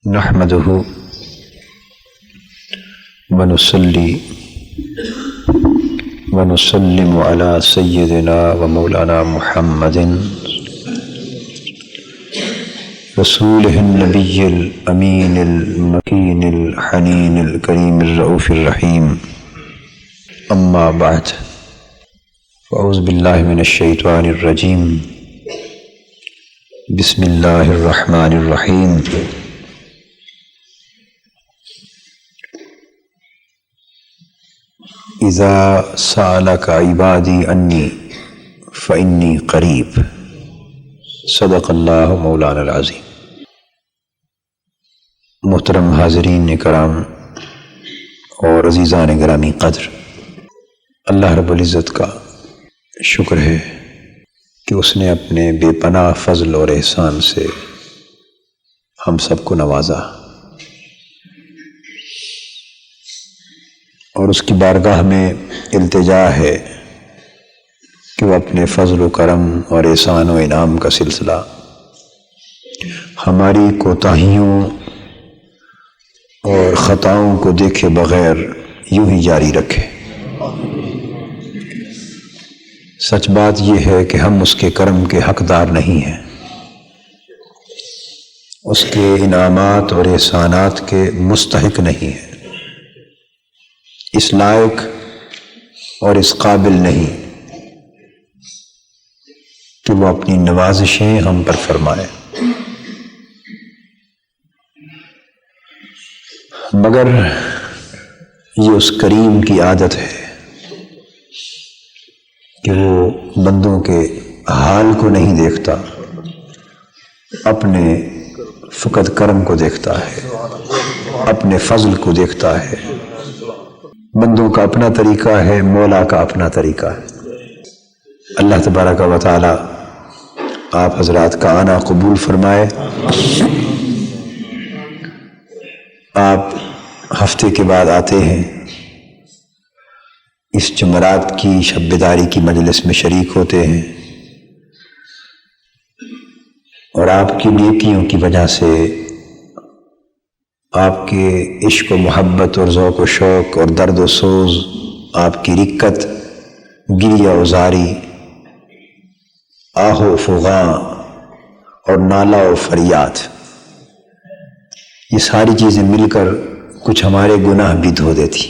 نحمده ونصلي ونسلم على سيدنا ومولانا محمد رسوله النبي الأمين المكين الحنين الكريم الرؤوف الرحيم. أما بعد، فأعوذ بالله من الشيطان الرجيم. بسم الله الرحمن الرحيم. اذا سألك عبادی انی فإنی قریب. صدق اللہ مولانا العظیم. محترم حاضرین کرام اور عزیزان گرامی قدر، اللہ رب العزت کا شکر ہے کہ اس نے اپنے بے پناہ فضل اور احسان سے ہم سب کو نوازا، اور اس کی بارگاہ میں التجا ہے کہ وہ اپنے فضل و کرم اور احسان و انعام کا سلسلہ ہماری کوتاہیوں اور خطاؤں کو دیکھے بغیر یوں ہی جاری رکھے۔ سچ بات یہ ہے کہ ہم اس کے کرم کے حقدار نہیں ہیں، اس کے انعامات اور احسانات کے مستحق نہیں ہیں، اس لائق اور اس قابل نہیں کہ وہ اپنی نوازشیں ہم پر فرمائے، مگر یہ اس کریم کی عادت ہے کہ وہ بندوں کے حال کو نہیں دیکھتا، اپنے فقط کرم کو دیکھتا ہے، اپنے فضل کو دیکھتا ہے۔ بندوں کا اپنا طریقہ ہے، مولا کا اپنا طریقہ ہے۔ اللہ تبارک و تعالی آپ حضرات کا آنا قبول فرمائے۔ آپ ہفتے کے بعد آتے ہیں، اس جمعرات کی شب بیداری کی مجلس میں شریک ہوتے ہیں، اور آپ کی نیکیوں کی وجہ سے، آپ کے عشق و محبت اور ذوق و شوق اور درد و سوز، آپ کی رکت، گریہ و زاری، آہ و فغاں اور نالہ و فریاد، یہ ساری چیزیں مل کر کچھ ہمارے گناہ بھی دھو دیتی،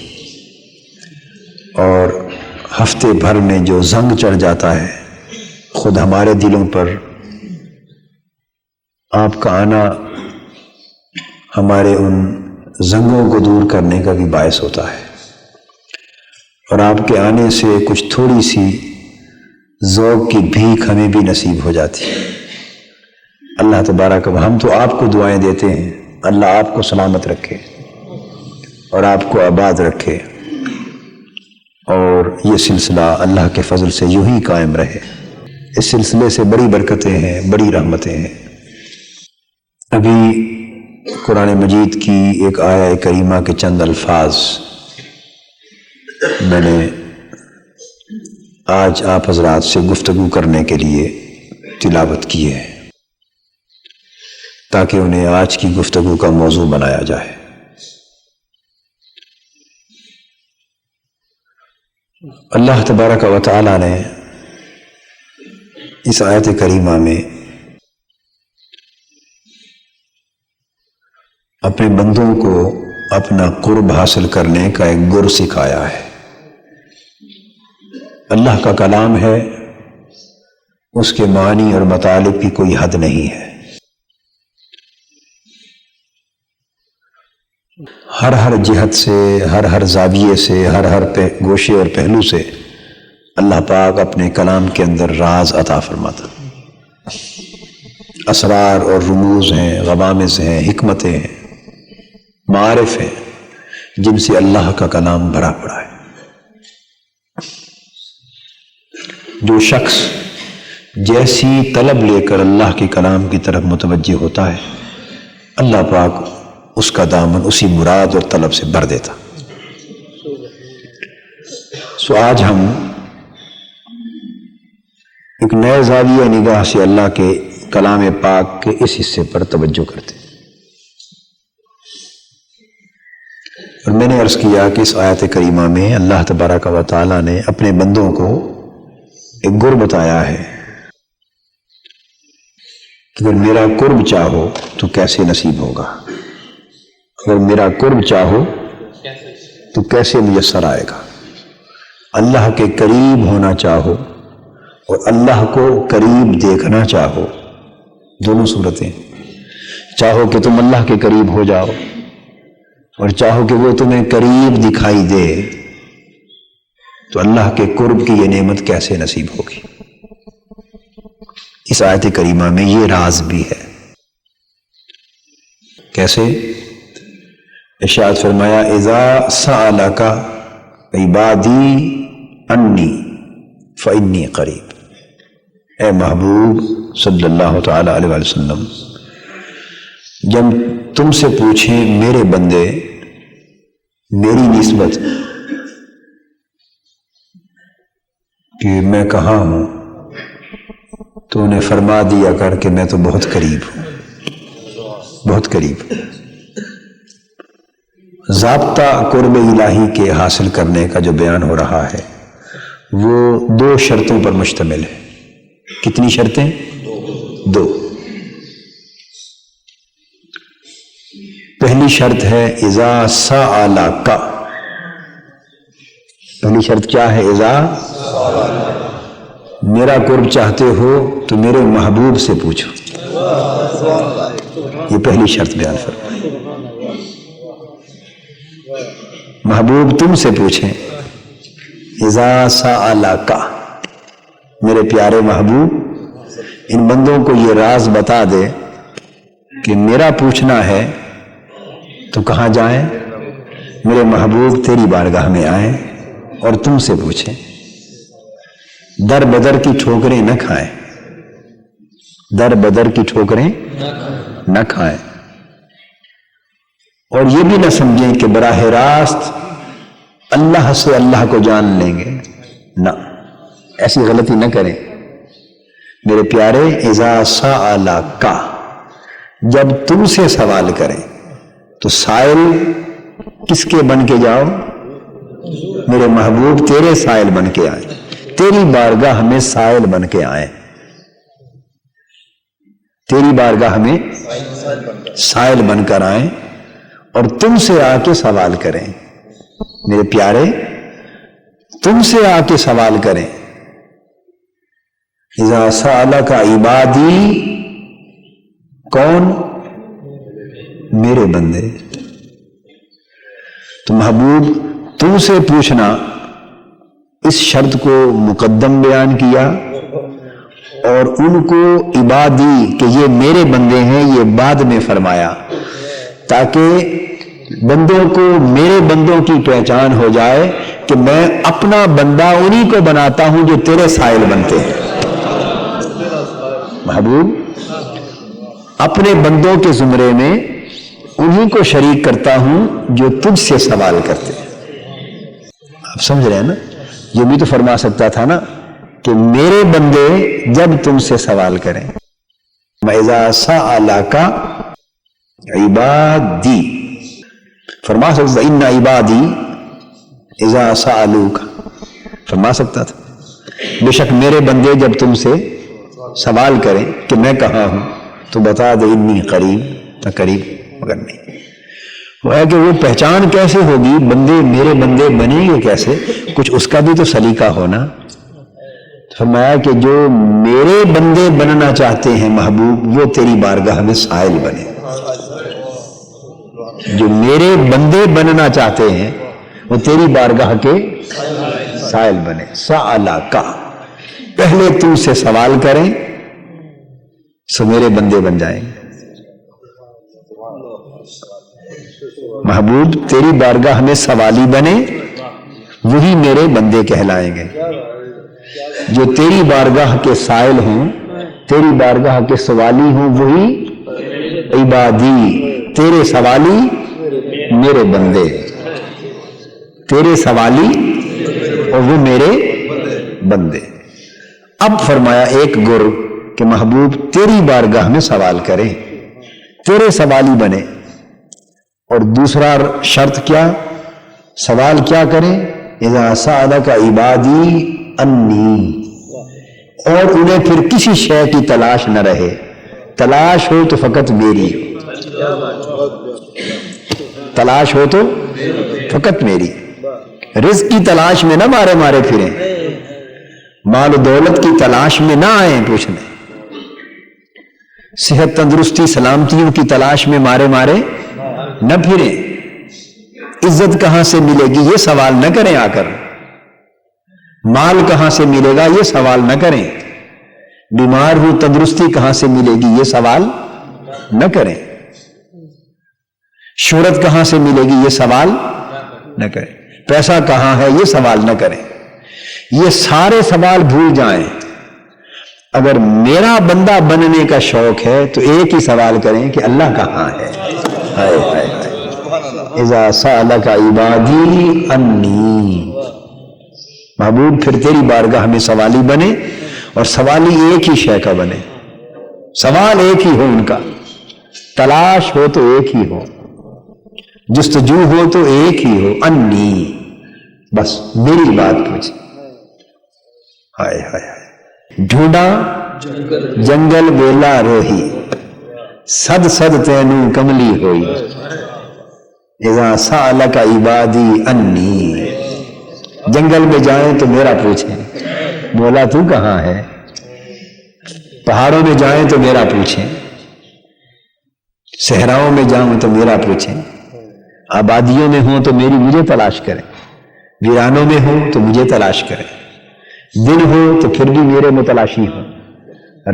اور ہفتے بھر میں جو زنگ چڑھ جاتا ہے خود ہمارے دلوں پر، آپ کا آنا ہمارے ان زنگوں کو دور کرنے کا بھی باعث ہوتا ہے، اور آپ کے آنے سے کچھ تھوڑی سی ذوق کی بھیک ہمیں بھی نصیب ہو جاتی ہے۔ اللہ تبارک و ہم تو آپ کو دعائیں دیتے ہیں، اللہ آپ کو سلامت رکھے اور آپ کو آباد رکھے، اور یہ سلسلہ اللہ کے فضل سے یوں ہی قائم رہے۔ اس سلسلے سے بڑی برکتیں ہیں، بڑی رحمتیں ہیں۔ ابھی قرآن مجید کی ایک آیہ کریمہ کے چند الفاظ میں نے آج آپ حضرات سے گفتگو کرنے کے لیے تلاوت کی ہے، تاکہ انہیں آج کی گفتگو کا موضوع بنایا جائے۔ اللہ تبارک و تعالی نے اس آیت کریمہ میں اپنے بندوں کو اپنا قرب حاصل کرنے کا ایک گر سکھایا ہے۔ اللہ کا کلام ہے، اس کے معنی اور مطالب کی کوئی حد نہیں ہے۔ ہر جہت سے، ہر زاویے سے، ہر گوشے اور پہلو سے اللہ پاک اپنے کلام کے اندر راز عطا فرماتا، اسرار اور رموز ہیں، غوامض ہیں، حکمتیں ہیں، معارف ہیں، جن سے اللہ کا کلام بھرا پڑا ہے۔ جو شخص جیسی طلب لے کر اللہ کے کلام کی طرف متوجہ ہوتا ہے، اللہ پاک اس کا دامن اسی مراد اور طلب سے بھر دیتا۔ سو آج ہم ایک نئے زاویہ نگاہ سے اللہ کے کلام پاک کے اس حصے پر توجہ کرتے ہیں۔ اور میں نے عرض کیا کہ اس آیت کریمہ میں اللہ تبارک و تعالیٰ نے اپنے بندوں کو ایک گر بتایا ہے کہ اگر میرا قرب چاہو تو کیسے نصیب ہوگا، اگر میرا قرب چاہو تو کیسے میسر آئے گا۔ اللہ کے قریب ہونا چاہو اور اللہ کو قریب دیکھنا چاہو، دونوں صورتیں، چاہو کہ تم اللہ کے قریب ہو جاؤ اور چاہو کہ وہ تمہیں قریب دکھائی دے، تو اللہ کے قرب کی یہ نعمت کیسے نصیب ہوگی۔ اس آیت کریمہ میں یہ راز بھی ہے۔ کیسے؟ ارشاد فرمایا اذا سألک عبادی انی فانی قریب۔ اے محبوب صلی اللہ تعالی علیہ وسلم، جب تم سے پوچھیں میرے بندے میری نسبت کہ میں کہاں ہوں، تو انہیں فرما دیا کر کہ میں تو بہت قریب ہوں، بہت قریب۔ ضابطہ قرب الہی کے حاصل کرنے کا جو بیان ہو رہا ہے وہ دو شرطوں پر مشتمل ہے۔ کتنی شرطیں؟ دو۔ پہلی شرط ہے اذا سألک، پہلی شرط کیا ہے؟ اذا میرا قرب چاہتے ہو تو میرے محبوب سے پوچھو، یہ پہلی شرط بیان فرمائی۔ محبوب تم سے پوچھیں، اذا سألک، میرے پیارے محبوب ان بندوں کو یہ راز بتا دے کہ میرا پوچھنا ہے تو کہاں جائیں؟ میرے محبوب تیری بارگاہ میں آئیں اور تم سے پوچھیں، در بدر کی ٹھوکریں نہ کھائیں، در بدر کی ٹھوکریں نہ کھائیں، اور یہ بھی نہ سمجھیں کہ براہ راست اللہ سے اللہ کو جان لیں گے، نہ، ایسی غلطی نہ کریں۔ میرے پیارے اذا سألک، جب تم سے سوال کریں تو سائل کس کے بن کے جاؤ؟ میرے محبوب تیرے سائل بن کے آئیں، تیری بارگاہ میں سائل بن کے آئیں، تیری بارگاہ میں سائل بن کر آئیں اور تم سے آ کے سوال کریں۔ میرے پیارے تم سے آ کے سوال کریں۔ اذا سألک عبادی، کون؟ میرے بندے۔ تو محبوب تم سے پوچھنا، اس شرط کو مقدم بیان کیا اور ان کو عبادی کہ یہ میرے بندے ہیں یہ بعد میں فرمایا، تاکہ بندوں کو میرے بندوں کی پہچان ہو جائے کہ میں اپنا بندہ انہی کو بناتا ہوں جو تیرے سائل بنتے ہیں۔ محبوب اپنے بندوں کے زمرے میں انہی کو شریک کرتا ہوں جو تجھ سے سوال کرتے ہیں۔ آپ سمجھ رہے ہیں نا؟ یہ بھی تو فرما سکتا تھا نا کہ میرے بندے جب تم سے سوال کریں۔ وَإِذَا سَأَلَكَ عِبَادِي، فرما سکتا تھا اِنَّ عِبَادِي اِذَا سَأَلُوكَ، فرما سکتا تھا بے شک میرے بندے جب تم سے سوال کریں کہ میں کہاں ہوں تو بتا دے انی قریب، میں قریب، مگر نہیں۔ وہ ہے کہ وہ پہچان کیسے ہوگی؟ بندے میرے بندے بنیں گے کیسے؟ کچھ اس کا بھی تو سلیقہ ہونا۔ فرمایا کہ جو میرے بندے بننا چاہتے ہیں محبوب وہ تیری بارگاہ میں سائل بنے، جو میرے بندے بننا چاہتے ہیں وہ تیری بارگاہ کے سائل بنے۔ سألک، پہلے تم سے سوال کریں سو میرے بندے بن جائیں گے۔ محبوب تیری بارگاہ میں سوالی بنے وہی میرے بندے کہلائیں گے، جو تیری بارگاہ کے سائل ہوں، تیری بارگاہ کے سوالی ہوں، وہی عبادی، تیرے سوالی میرے بندے، تیرے سوالی اور وہ میرے بندے۔ اب فرمایا ایک گر کہ محبوب تیری بارگاہ میں سوال کریں، تیرے سوالی بنے، اور دوسرا شرط کیا؟ سوال کیا کریں؟ اذا سألک عبادی انی، اور انہیں پھر کسی شے کی تلاش نہ رہے، تلاش ہو تو فقط میری، تلاش ہو تو فقط میری، رزق کی تلاش میں نہ مارے مارے پھریں، مال و دولت کی تلاش میں نہ آئیں پوچھنے، صحت تندرستی سلامتیوں کی تلاش میں مارے مارے نہ پھریں، عزت کہاں سے ملے گی یہ سوال نہ کریں، آ کر مال کہاں سے ملے گا یہ سوال نہ کریں، بیمار ہوں تندرستی کہاں سے ملے گی یہ سوال نہ کریں، شہرت کہاں سے ملے گی یہ سوال نہ کریں، پیسہ کہاں ہے یہ سوال نہ کریں، یہ سارے سوال بھول جائیں۔ اگر میرا بندہ بننے کا شوق ہے تو ایک ہی سوال کریں کہ اللہ کہاں ہے۔ ہائے ہائے ہائے، اذا سألک عبادی انی، محبوب پھر تیری بارگاہ میں سوالی بنے، اور سوالی ایک ہی شے کا بنے، سوال ایک ہی ہو ان کا، تلاش ہو تو ایک ہی ہو، جستجو ہو تو ایک ہی ہو، انی، بس میری بات پوچھ۔ ہائے ہائے ہائے، ڈھونڈا جنگل ویلا روہی، صد صد تینو کملی ہوئی، اذا سألک عبادی انی، جنگل میں جائیں تو میرا پوچھیں مولا تو کہاں ہے، پہاڑوں میں جائیں تو میرا پوچھیں، صحراؤں میں جاؤں تو میرا پوچھیں، آبادیوں میں ہوں تو مجھے تلاش کریں، ویرانوں میں ہوں تو مجھے تلاش کریں، دن ہو تو پھر بھی میرے متلاشی ہوں،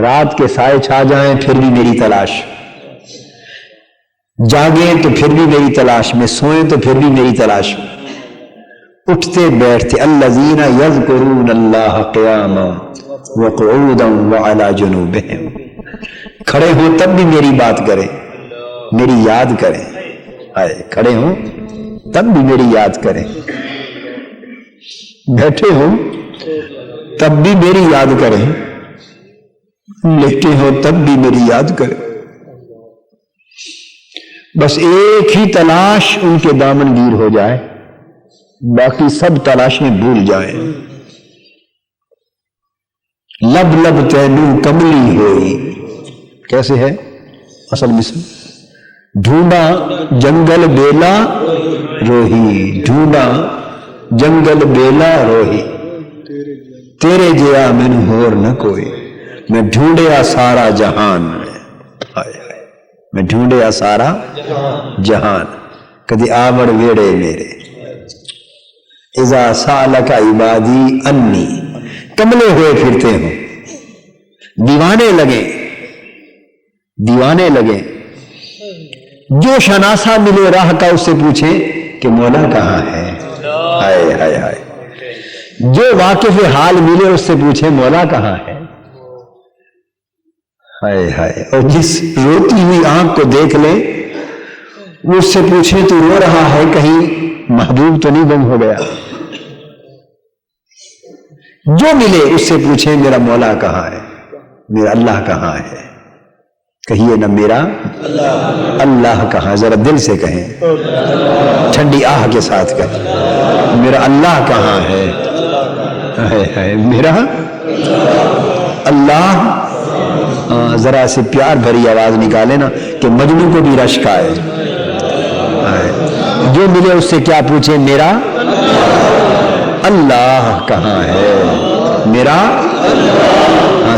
رات کے سائے چھا جائیں پھر بھی میری تلاش، جاگیں تو پھر بھی میری تلاش میں، سوئیں تو پھر بھی میری تلاش، اٹھتے بیٹھتے الذین یذکرون اللہ قیاما وقعودا وعلی جنوبہم، کھڑے ہوں تب بھی میری بات کریں، میری یاد کریں، کھڑے ہوں تب بھی میری یاد کریں، بیٹھے ہوں تب بھی میری یاد کریں، لیٹے ہوں تب بھی میری یاد کریں، بس ایک ہی تلاش ان کے دامن گیر ہو جائے، باقی سب تلاشیں بھول جائیں، لب لب تینو کملی ہوئی، کیسے ہے اصل مثل؟ ڈھونڈا جنگل بیلا روہی، ڈھونڈا جنگل بیلا روہی، تیرے جیا میں ہور نہ کوئی، میں ڈھونڈیا سارا جہان، میں ڈھونڈیا سارا جہان، کدی آوڑ ویڑے میرے، اذا سألک عبادی انی، کملے ہوئے پھرتے ہوں، دیوانے لگے، جو شناسا ملے راہ کا اس سے پوچھیں کہ مولا کہاں ہے، ہائے ہائے ہائے، جو واقف حال ملے اس سے پوچھیں مولا کہاں ہے، ہائے ہائے، اور جس روتی ہوئی آنکھ کو دیکھ لے اس سے پوچھیں تو رو رہا ہے کہیں محبوب تو نہیں گم ہو گیا، جو ملے اس سے پوچھیں میرا مولا کہاں ہے، میرا اللہ کہاں ہے، کہیے نا میرا اللہ کہاں، ذرا دل سے کہیں، ٹھنڈی آہ کے ساتھ کہیں، میرا اللہ کہاں ہے، میرا اللہ، ذرا سے پیار بھری آواز نکالے نا کہ مجنوں کو بھی رشک آئے، جو ملے اس سے کیا پوچھے، میرا اللہ کہاں ہے، میرا،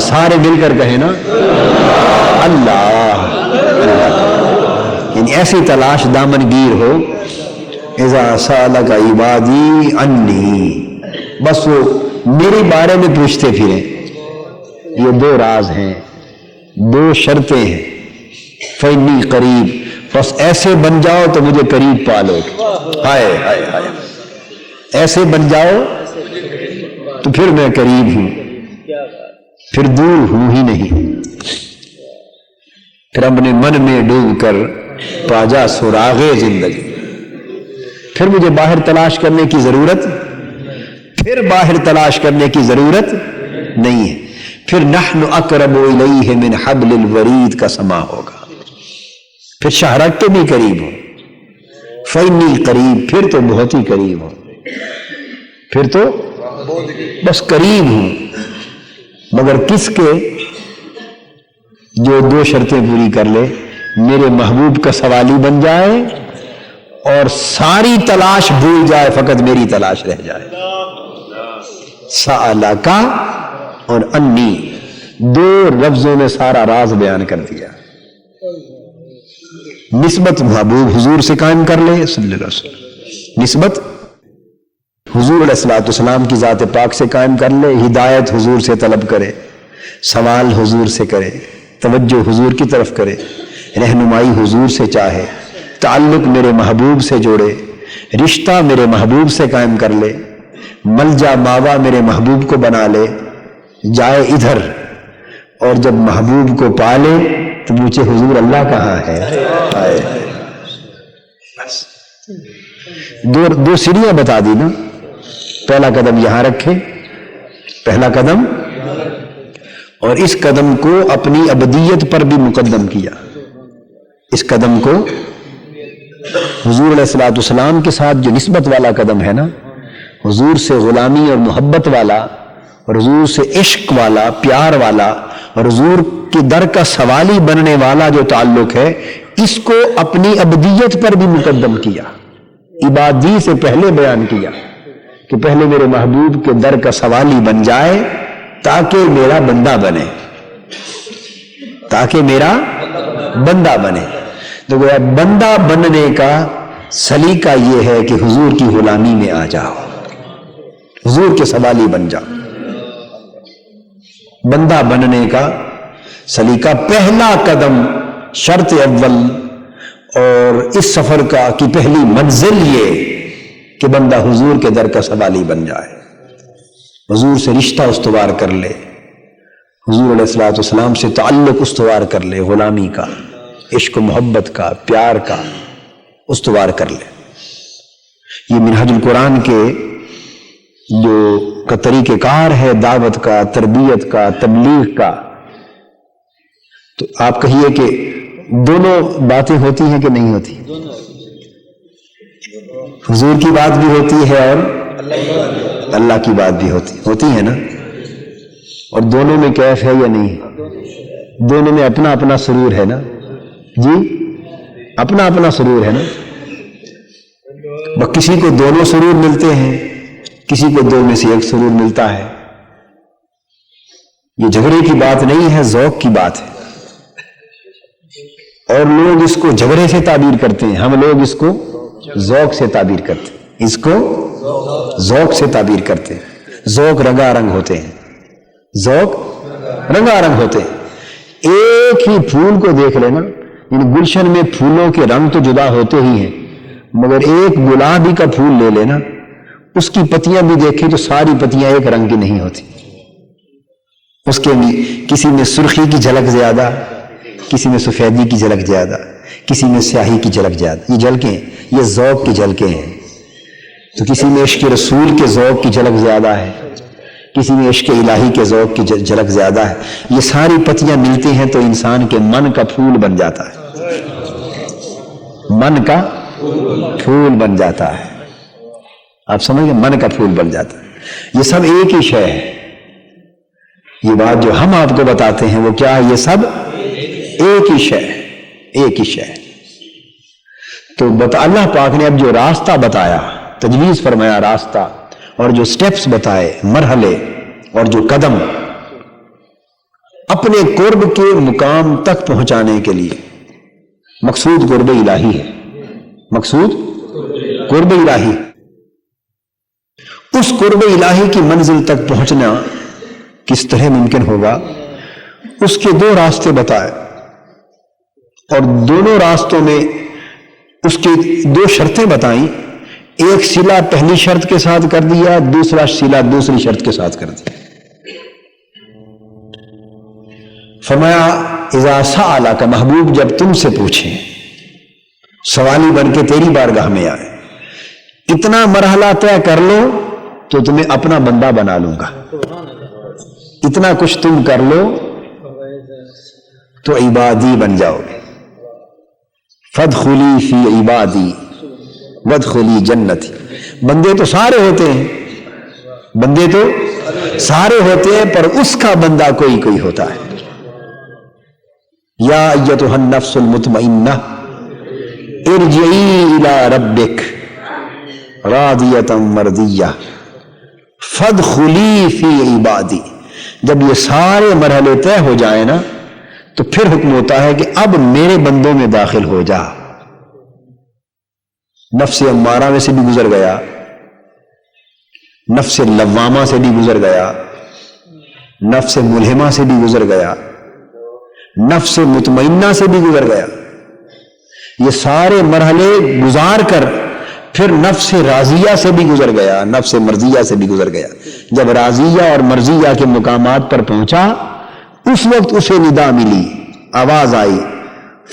سارے مل کر کہیں نا اللہ، یعنی ایسی تلاش دامن گیر ہو، اذا سألک عبادی انی، بس وہ میرے بارے میں پوچھتے پھریں، یہ دو راز ہیں، دو شرطیں ہیں، فإنی قریب، بس ایسے بن جاؤ تو مجھے قریب پالو، ہائے ہائے ہائے، ایسے بن جاؤ تو پھر میں قریب ہوں، پھر دور ہوں ہی نہیں، پھر اپنے من میں ڈوب کر پاجا سراغ زندگی، پھر مجھے باہر تلاش کرنے کی ضرورت، پھر باہر تلاش کرنے کی ضرورت نہیں ہے، پھر نحن اقرب الیہ من حبل الورید کا سما ہوگا، پھر شہرک کے بھی قریب ہو، فإنی قریب، پھر تو بہت ہی قریب ہوں، پھر تو بس قریب ہوں، مگر کس کے؟ جو دو شرطیں پوری کر لے، میرے محبوب کا سوالی بن جائے اور ساری تلاش بھول جائے، فقط میری تلاش رہ جائے۔ سألکا اور انی، دو لفظوں میں سارا راز بیان کر دیا۔ نسبت محبوب حضور سے قائم کر لے صلی اللہ علیہ وسلم، نسبت حضور علیہ الصلوۃ والسلام کی ذات پاک سے قائم کر لے، ہدایت حضور سے طلب کرے، سوال حضور سے کرے، توجہ حضور کی طرف کرے، رہنمائی حضور سے چاہے، تعلق میرے محبوب سے جوڑے، رشتہ میرے محبوب سے قائم کر لے، ملجا ماوا میرے محبوب کو بنا لے، جائے ادھر، اور جب محبوب کو پالے تو پوچھے حضور اللہ کہاں ہے؟ بس دو سیڑھیاں بتا دی نا، پہلا قدم یہاں رکھے، پہلا قدم، اور اس قدم کو اپنی ابدیت پر بھی مقدم کیا، اس قدم کو حضور علیہ الصلوۃ والسلام کے ساتھ جو نسبت والا قدم ہے نا، حضور سے غلامی اور محبت والا، اور حضور سے عشق والا، پیار والا، اور حضور کی در کا سوالی بننے والا جو تعلق ہے، اس کو اپنی ابدیت پر بھی مقدم کیا، عبادی سے پہلے بیان کیا کہ پہلے میرے محبوب کے در کا سوالی بن جائے تاکہ میرا بندہ بنے، تاکہ میرا بندہ بنے۔ تو گویا بندہ بننے کا سلیقہ یہ ہے کہ حضور کی غلامی میں آ جاؤ، حضور کے سوالی بن جاؤ۔ بندہ بننے کا سلیقہ، پہلا قدم، شرط اول اور اس سفر کا کی پہلی منزل یہ کہ بندہ حضور کے در کا سوالی بن جائے، حضور سے رشتہ استوار کر لے، حضور علیہ الصلوۃ والسلام سے تعلق استوار کر لے، غلامی کا، عشق و محبت کا، پیار کا استوار کر لے۔ یہ منہاج القرآن کے جو کا طریقہ کار ہے، دعوت کا، تربیت کا، تبلیغ کا۔ تو آپ کہیے کہ دونوں باتیں ہوتی ہیں کہ نہیں ہوتی؟ حضور کی بات بھی ہوتی ہے اور اللہ کی بات بھی ہوتی ہے نا، اور دونوں میں کیف ہے یا نہیں؟ دونوں میں اپنا اپنا سرور ہے نا، جی اپنا اپنا سرور ہے نا۔ کسی کو دونوں سرور ملتے ہیں، کسی کو دو میں سے ایک سرور ملتا ہے۔ یہ جھگڑے کی بات نہیں ہے، ذوق کی بات ہے، اور لوگ اس کو جھگڑے سے تعبیر کرتے ہیں، ہم لوگ اس کو ذوق سے تعبیر کرتے ہیں، اس کو ذوق سے تعبیر کرتے ہیں۔ ذوق رنگا رنگ ہوتے ہیں، ذوق رنگا رنگ ہوتے ہیں۔ ایک ہی پھول کو دیکھ لینا، ان گلشن میں پھولوں کے رنگ تو جدا ہوتے ہی ہیں، مگر ایک گلابی کا پھول لے لینا، اس کی پتیاں بھی دیکھیں تو ساری پتیاں ایک رنگ کی نہیں ہوتی، اس کے بھی کسی میں سرخی کی جھلک زیادہ، کسی میں سفیدی کی جھلک زیادہ، کسی میں سیاہی کی جھلک زیادہ۔ یہ جھلکیں، یہ ذوق کی جھلکیں ہیں۔ تو کسی میں عشق رسول کے ذوق کی جھلک زیادہ ہے، کسی میں عشق الہی کے ذوق کی جھلک زیادہ ہے۔ یہ ساری پتیاں ملتی ہیں تو انسان کے من کا پھول بن جاتا ہے، من کا پھول بن جاتا ہے۔ آپ سمجھ گئے؟ من کا پھول بن جاتا ہے۔ یہ سب ایک ہی شے ہے۔ یہ بات جو ہم آپ کو بتاتے ہیں وہ کیا ہے؟ یہ سب ایک ہی شے، ایک ہی شے۔ تو اللہ پاک نے اب جو راستہ بتایا، تجویز فرمایا راستہ، اور جو سٹیپس بتائے، مرحلے اور جو قدم اپنے قرب کے مقام تک پہنچانے کے لیے، مقصود قرب الہی ہے، مقصود قرب الہی۔ اس قرب الہی کی منزل تک پہنچنا کس طرح ممکن ہوگا؟ اس کے دو راستے بتائے، اور دونوں راستوں میں اس کی دو شرطیں بتائیں۔ ایک صلہ پہلی شرط کے ساتھ کر دیا، دوسرا صلہ دوسری شرط کے ساتھ کر دیا۔ فرمایا اذا سألک، محبوب جب تم سے پوچھیں، سوالی بن کے تیری بارگاہ میں آئے، اتنا مرحلہ طے کر لو تو تمہیں اپنا بندہ بنا لوں گا، اتنا کچھ تم کر لو تو عبادی بن جاؤ گے۔ فادخلی فی عبادی، وادخلی جنتی. بندے تو سارے ہوتے ہیں، بندے تو سارے ہوتے ہیں، پر اس کا بندہ کوئی کوئی ہوتا ہے. یا ایتھا النفس المطمئنہ ارجعی الی ربک راضیۃ مرضیہ فادخلی فی عبادی. جب یہ سارے مرحلے طے ہو جائیں نا تو پھر حکم ہوتا ہے کہ اب میرے بندوں میں داخل ہو جا. نفس امارہ میں سے بھی گزر گیا، نفس لوامہ سے بھی گزر گیا، نفس ملہمہ سے بھی گزر گیا، نفس مطمئنہ سے بھی گزر گیا. یہ سارے مرحلے گزار کر پھر نفس راضیہ سے بھی گزر گیا، نفس مرضیہ سے بھی گزر گیا. جب راضیہ اور مرضیہ کے مقامات پر پہنچا اس وقت اسے ندا ملی، آواز آئی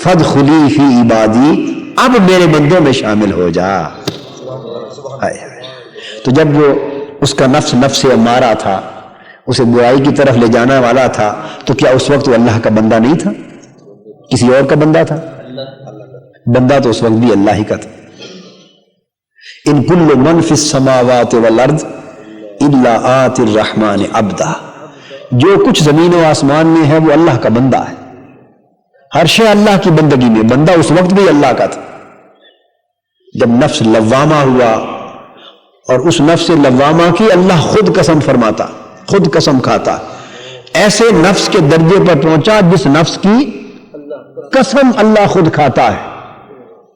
فادخلی فی عبادی، اب میرے بندوں میں شامل ہو جا. تو جب وہ اس کا نفس امارہ تھا، اسے برائی کی طرف لے جانا والا تھا، تو کیا اس وقت وہ اللہ کا بندہ نہیں تھا؟ کسی اور کا بندہ تھا؟ بندہ تو اس وقت بھی اللہ ہی کا تھا. ان کل من فی السماوات والارض الا آتی الرحمن عبدا. جو کچھ زمین و آسمان میں ہے وہ اللہ کا بندہ ہے. ہر شے اللہ کی بندگی میں، بندہ اس وقت بھی اللہ کا تھا. جب نفس لوامہ ہوا اور اس نفس لوامہ کی اللہ خود قسم فرماتا، خود قسم کھاتا، ایسے نفس کے درجے پر پہنچا جس نفس کی قسم اللہ خود کھاتا ہے.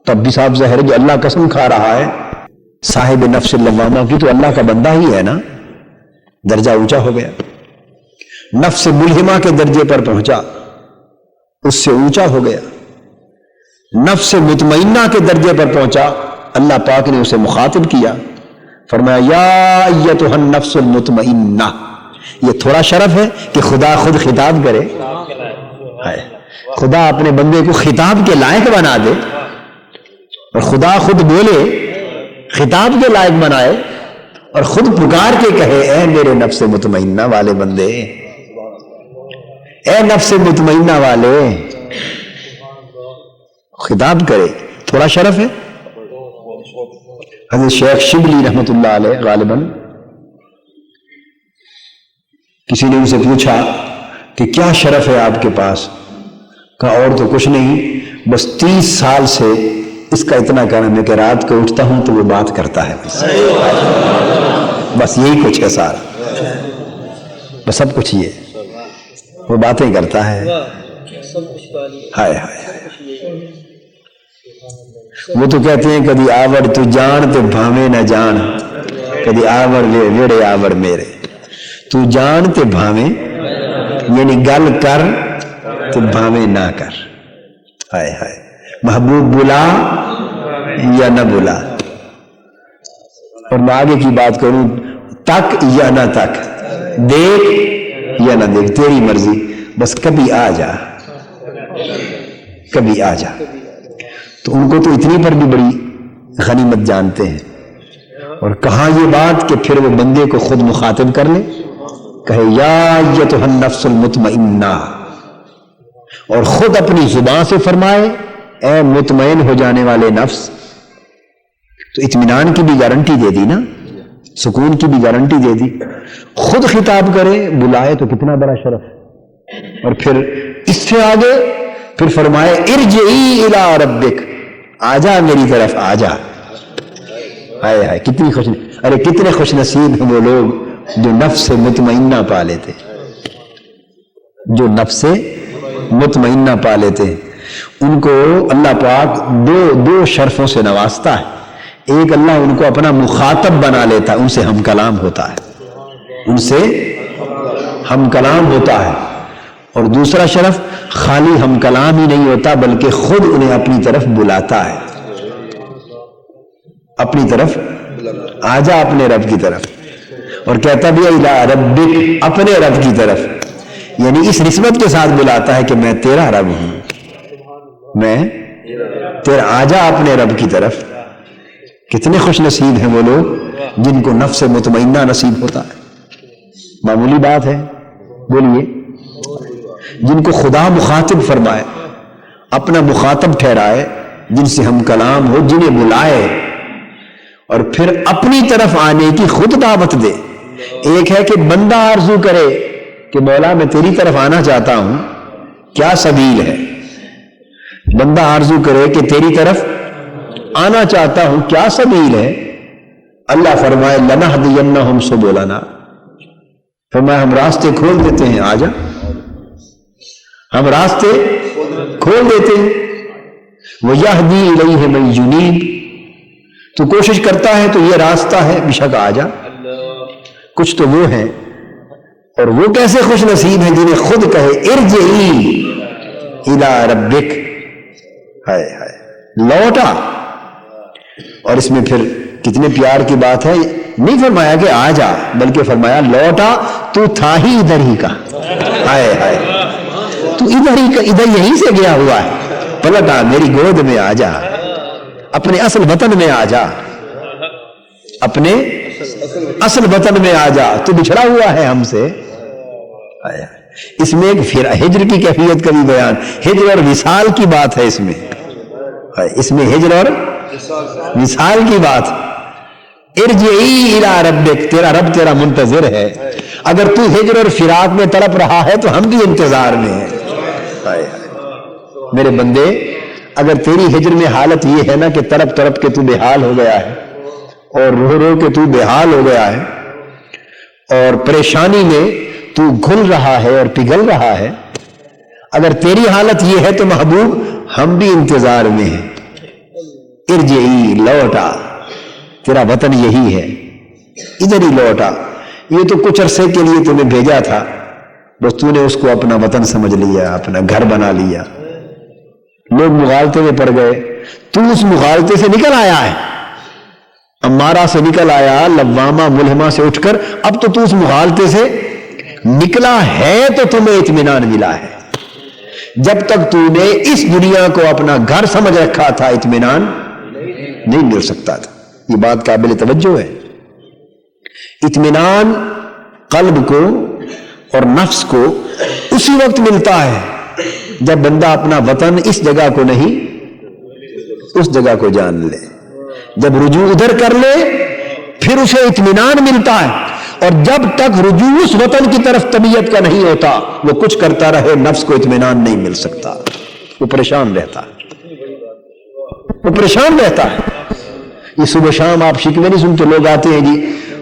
تب بھی صاحب ظاہر ہے جو اللہ قسم کھا رہا ہے صاحب نفس لوامہ کی تو اللہ کا بندہ ہی ہے نا، درجہ اونچا ہو گیا. نفس ملہمہ کے درجے پر پہنچا، اس سے اونچا ہو گیا. نفس مطمئنہ کے درجے پر پہنچا، اللہ پاک نے اسے مخاطب کیا، فرمایا یا ایتھا النفس المطمئنہ. یہ تھوڑا شرف ہے کہ خدا خود خطاب کرے، خدا اپنے بندے کو خطاب کے لائق بنا دے، اور خدا خود بولے، خطاب کے لائق بنائے، اور خود پکار کے کہے اے میرے نفس مطمئنہ والے بندے، اے نفس مطمئنہ والے، خطاب کرے. تھوڑا شرف ہے. حضرت شیخ شبلی رحمۃ اللہ علیہ غالباً کسی نے ان سے پوچھا کہ کیا شرف ہے آپ کے پاس؟ کہا اور تو کچھ نہیں، بس 30 سال سے اس کا اتنا کرم ہے کہ رات کو اٹھتا ہوں تو وہ بات کرتا ہے، بس یہی کچھ ہے سارا، بس سب کچھ یہ وہ باتیں کرتا ہے. ہائے ہائے وہ تو کہتے ہیں کدی آوڑ تو جان تو بھاوے نہ جان، کدی آوڑ ویڑے آوڑ میرے، تو جان تے بھاوے، یعنی گل کر تو بھاوے نہ کر. ہائے ہائے محبوب بلا یا نہ بلا. اور میں آگے کی بات کروں، تک یا نہ تک، دیکھ یا نہ دیکھ، تیری مرضی، بس کبھی آ جا، کبھی آ جا. تو ان کو تو اتنی پر بھی بڑی غنیمت جانتے ہیں. اور کہاں یہ بات کہ پھر وہ بندے کو خود مخاطب کر لے، کہے یا ایتھا النفس المطمئنہ، اور خود اپنی زبان سے فرمائے اے مطمئن ہو جانے والے نفس. تو اطمینان کی بھی گارنٹی دے دی نا، سکون کی بھی گارنٹی دے دی. خود خطاب کرے، بلائے تو کتنا بڑا شرف. اور پھر اس سے آگے پھر فرمائے ارجعی الی ربک، آجا میری طرف آجا. ہائے ہائے کتنی خوش، ارے کتنے خوش نصیب ہیں وہ لوگ جو نفس مطمئنہ پا لیتے، جو نفس مطمئنہ پا لیتے. ان کو اللہ پاک دو شرفوں سے نوازتا ہے. ایک اللہ ان کو اپنا مخاطب بنا لیتا ہے، ان سے ہم کلام ہوتا ہے، ان سے ہم کلام ہوتا ہے. اور دوسرا شرف خالی ہم کلام ہی نہیں ہوتا بلکہ خود انہیں اپنی طرف بلاتا ہے، اپنی طرف آجا اپنے رب کی طرف. اور کہتا بھی الی ربک، اپنے رب کی طرف، یعنی اس نسبت کے ساتھ بلاتا ہے کہ میں تیرا رب ہوں، میں تیرا، آجا اپنے رب کی طرف. کتنے خوش نصیب ہیں وہ لوگ جن کو نفس مطمئنہ نصیب ہوتا ہے. معمولی بات ہے، بولیے. جن کو خدا مخاطب فرمائے، اپنا مخاطب ٹھہرائے، جن سے ہم کلام ہو، جنہیں بلائے اور پھر اپنی طرف آنے کی خود دعوت دے. ایک ہے کہ بندہ آرزو کرے کہ مولا میں تیری طرف آنا چاہتا ہوں، کیا سبیل ہے؟ بندہ آرزو کرے کہ تیری طرف آنا چاہتا ہوں، کیا سبیل ہے؟ اللہ فرمائے لَنَهْدِيَنَّهُمْ سُبُلَنَا، فرمایا ہم راستے کھول دیتے ہیں، آ جا، ہم راستے کھول دیتے ہیں. وَيَهْدِي إِلَيْهِ مَن يُنِيبُ، تو کوشش کرتا ہے تو یہ راستہ ہے، بے شک آ جا. کچھ تو وہ ہیں، اور وہ کیسے خوش نصیب ہیں جنہیں خود کہے ارجعی الی ربک، ہائے ہائے، لوٹا. اور اس میں پھر کتنے پیار کی بات ہے، نہیں فرمایا کہ آ جا، بلکہ فرمایا لوٹا، تو تھا ہی ادھر ہی کا، ہائے ہائے، تو ادھر ہی کا، ادھر یہیں سے گیا ہوا ہے، پلٹا میری گود میں آ جا، اپنے اصل وطن میں آ جا، اپنے اصل وطن میں آ جا، تو بچھڑا ہوا ہے ہم سے. اس میں ایک پھر ہجر کی کیفیت کا بھی بیان، ہجر اور وصال کی بات ہے اس میں ہجر اور وصال کی بات. ارجعی الی ربک، تیرا رب تیرا منتظر ہے. اگر تو ہجر اور فراق میں تڑپ رہا ہے تو ہم بھی انتظار میں ہیں. میرے بندے، اگر تیری ہجر میں حالت یہ ہے نا کہ تڑپ تڑپ کے تو بے حال ہو گیا ہے، اور رو رو کے تو بے حال ہو گیا ہے، اور پریشانی میں تو گھل رہا ہے اور پگھل رہا ہے، اگر تیری حالت یہ ہے تو محبوب ہم بھی انتظار میں ہیں. ارجعی، لوٹا، تیرا وطن یہی ہے، ادھر ہی لوٹا. یہ تو کچھ عرصے کے لیے تمہیں بھیجا تھا، بس تو نے اس کو اپنا وطن سمجھ لیا، اپنا گھر بنا لیا. لوگ مغالطے میں پڑ گئے، تو اس مغالطے سے نکل آیا ہے، امارہ سے نکل آیا، لوامہ ملہمہ سے اٹھ کر اب تو اس مغالطے سے نکلا ہے، تو تمہیں اطمینان ملا ہے. جب تک تو نے اس دنیا کو اپنا گھر سمجھ رکھا تھا، اطمینان نہیں مل سکتا تھا. یہ بات قابل توجہ ہے. اطمینان قلب کو اور نفس کو اسی وقت ملتا ہے جب بندہ اپنا وطن اس جگہ کو نہیں، اس جگہ کو جان لے. جب رجوع ادھر کر لے پھر اسے اطمینان ملتا ہے. اور جب تک رجوع اس وطن کی طرف طبیعت کا نہیں ہوتا، وہ کچھ کرتا رہے، نفس کو اطمینان نہیں مل سکتا، وہ پریشان رہتا ہے، وہ پریشان رہتا ہے. یہ صبح شام آپ شکوے نہیں سنتے، لوگ آتے ہیں جی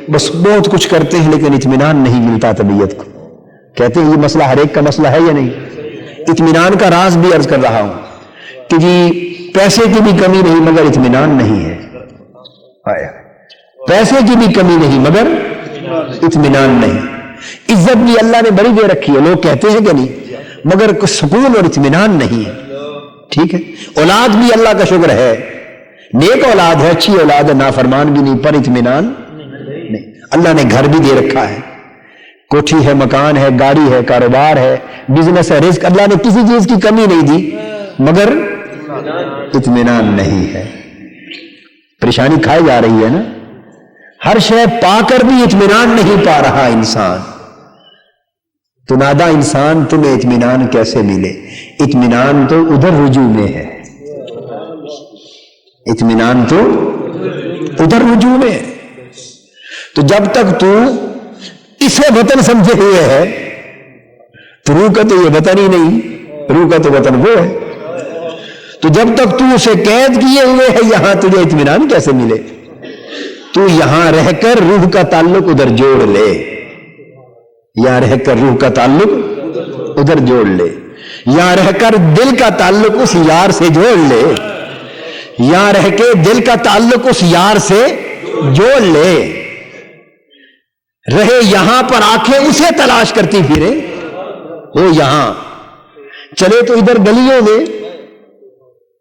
بس بہت کچھ کرتے ہیں لیکن اطمینان نہیں ملتا طبیعت کو. کہتے ہیں یہ مسئلہ ہر ایک کا مسئلہ ہے یا نہیں؟ اطمینان کا راز بھی عرض کر رہا ہوں کہ جی پیسے کی بھی کمی نہیں مگر اطمینان نہیں ہے. پیسے کی بھی کمی نہیں مگر اطمینان نہیں. عزت بھی اللہ نے بڑی دے رکھی ہے، لوگ کہتے ہیں کہ نہیں، مگر سکون اور اطمینان نہیں ہے. ٹھیک ہے، اولاد بھی اللہ کا شکر ہے، نیک اولاد ہے، اچھی اولاد ہے، نافرمان بھی نہیں، پر اطمینان نہیں. اللہ نے گھر بھی دے رکھا ہے، کوٹھی ہے، مکان ہے، گاڑی ہے، کاروبار ہے، بزنس ہے، رزق، اللہ نے کسی چیز کی کمی نہیں دی، مگر اطمینان نہیں ہے. پریشانی کھائی جا رہی ہے نا، ہر شے پا کر بھی اطمینان نہیں پا رہا انسان. تو نادا انسان، تمہیں اطمینان کیسے ملے؟ اطمینان تو ادھر رجوع میں ہے، اطمینان تو ادھر رجوع میں ہے. تو جب تک تو اسے وطن سمجھے ہوئے ہے تو روح کا تو یہ وطن ہی نہیں، روح کا تو وطن وہ ہے. تو جب تک تو اسے قید کیے ہوئے ہے یہاں، تجھے اطمینان کیسے ملے؟ تو یہاں رہ کر روح کا تعلق ادھر جوڑ لے، یہاں رہ کر روح کا تعلق ادھر جوڑ لے، یہاں رہ کر دل کا تعلق اس یار سے جوڑ لے، یہاں رہ کے دل کا تعلق اس یار سے جوڑ لے. رہے یہاں پر آنکھیں اسے تلاش کرتی پھرے، وہ یہاں چلے تو ادھر گلیوں میں،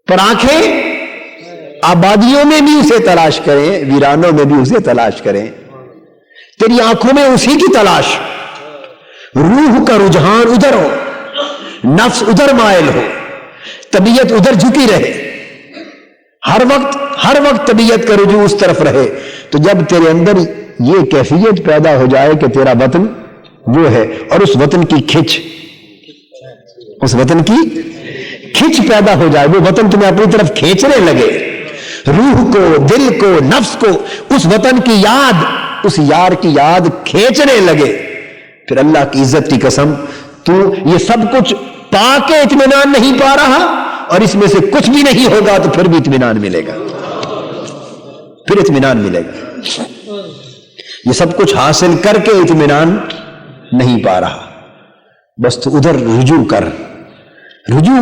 پر آنکھیں آبادیوں میں بھی اسے تلاش کریں، ویرانوں میں بھی اسے تلاش کریں. تیری آنکھوں میں اسی کی تلاش، روح کا رجحان ادھر ہو، نفس ادھر مائل ہو، طبیعت ادھر جھکی رہے، ہر وقت طبیعت کا رجوع اس طرف رہے. تو جب تیرے اندر یہ کیفیت پیدا ہو جائے کہ تیرا وطن وہ ہے، اور اس وطن کی کھچ پیدا ہو جائے، وہ وطن تمہیں اپنی طرف کھینچنے لگے، روح کو، دل کو، نفس کو اس وطن کی یاد، اس یار کی یاد کھینچنے لگے، پھر اللہ کی عزت کی قسم تو یہ سب کچھ پا کے اطمینان نہیں پا رہا، اور اس میں سے کچھ بھی نہیں ہوگا تو پھر بھی اطمینان ملے گا، پھر اطمینان ملے گا۔ یہ سب کچھ حاصل کر کے اطمینان نہیں پا رہا، بس تو ادھر رجوع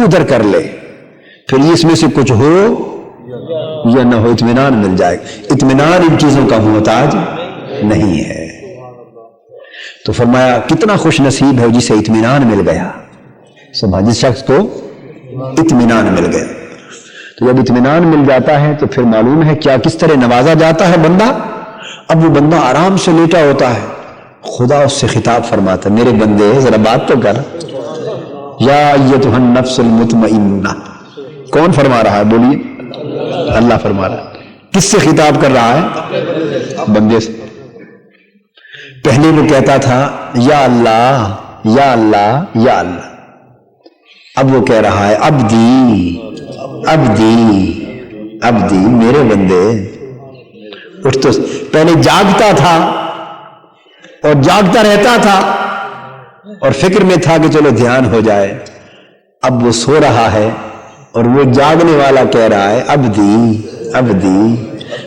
ادھر کر لے، پھر اس میں سے کچھ ہو یا نہ ہو اطمینان مل جائے گا۔ اطمینان ان چیزوں کا محتاج نہیں ہے۔ تو فرمایا کتنا خوش نصیب ہے جسے اطمینان مل گیا، جس شخص کو اطمینان مل گیا۔ تو جب اطمینان مل جاتا ہے تو پھر معلوم ہے کیا کس طرح نوازا جاتا ہے بندہ۔ اب وہ بندہ آرام سے لیٹا ہوتا ہے، خدا اس سے خطاب فرماتا ہے، میرے بندے ذرا بات تو کر، یا ایتھا النفس المطمئنہ۔ کون فرما رہا ہے؟ بولیے، اللہ فرما رہا ہے۔ کس سے خطاب کر رہا ہے؟ بندے سے۔ پہلے وہ کہتا تھا یا اللہ یا اللہ یا اللہ، اب وہ کہہ رہا ہے عبدی عبدی عبدی، میرے بندے اٹھ۔ تو پہلے جاگتا تھا اور جاگتا رہتا تھا اور فکر میں تھا کہ چلو دھیان ہو جائے، اب وہ سو رہا ہے اور وہ جاگنے والا کہہ رہا ہے عبدی عبدی،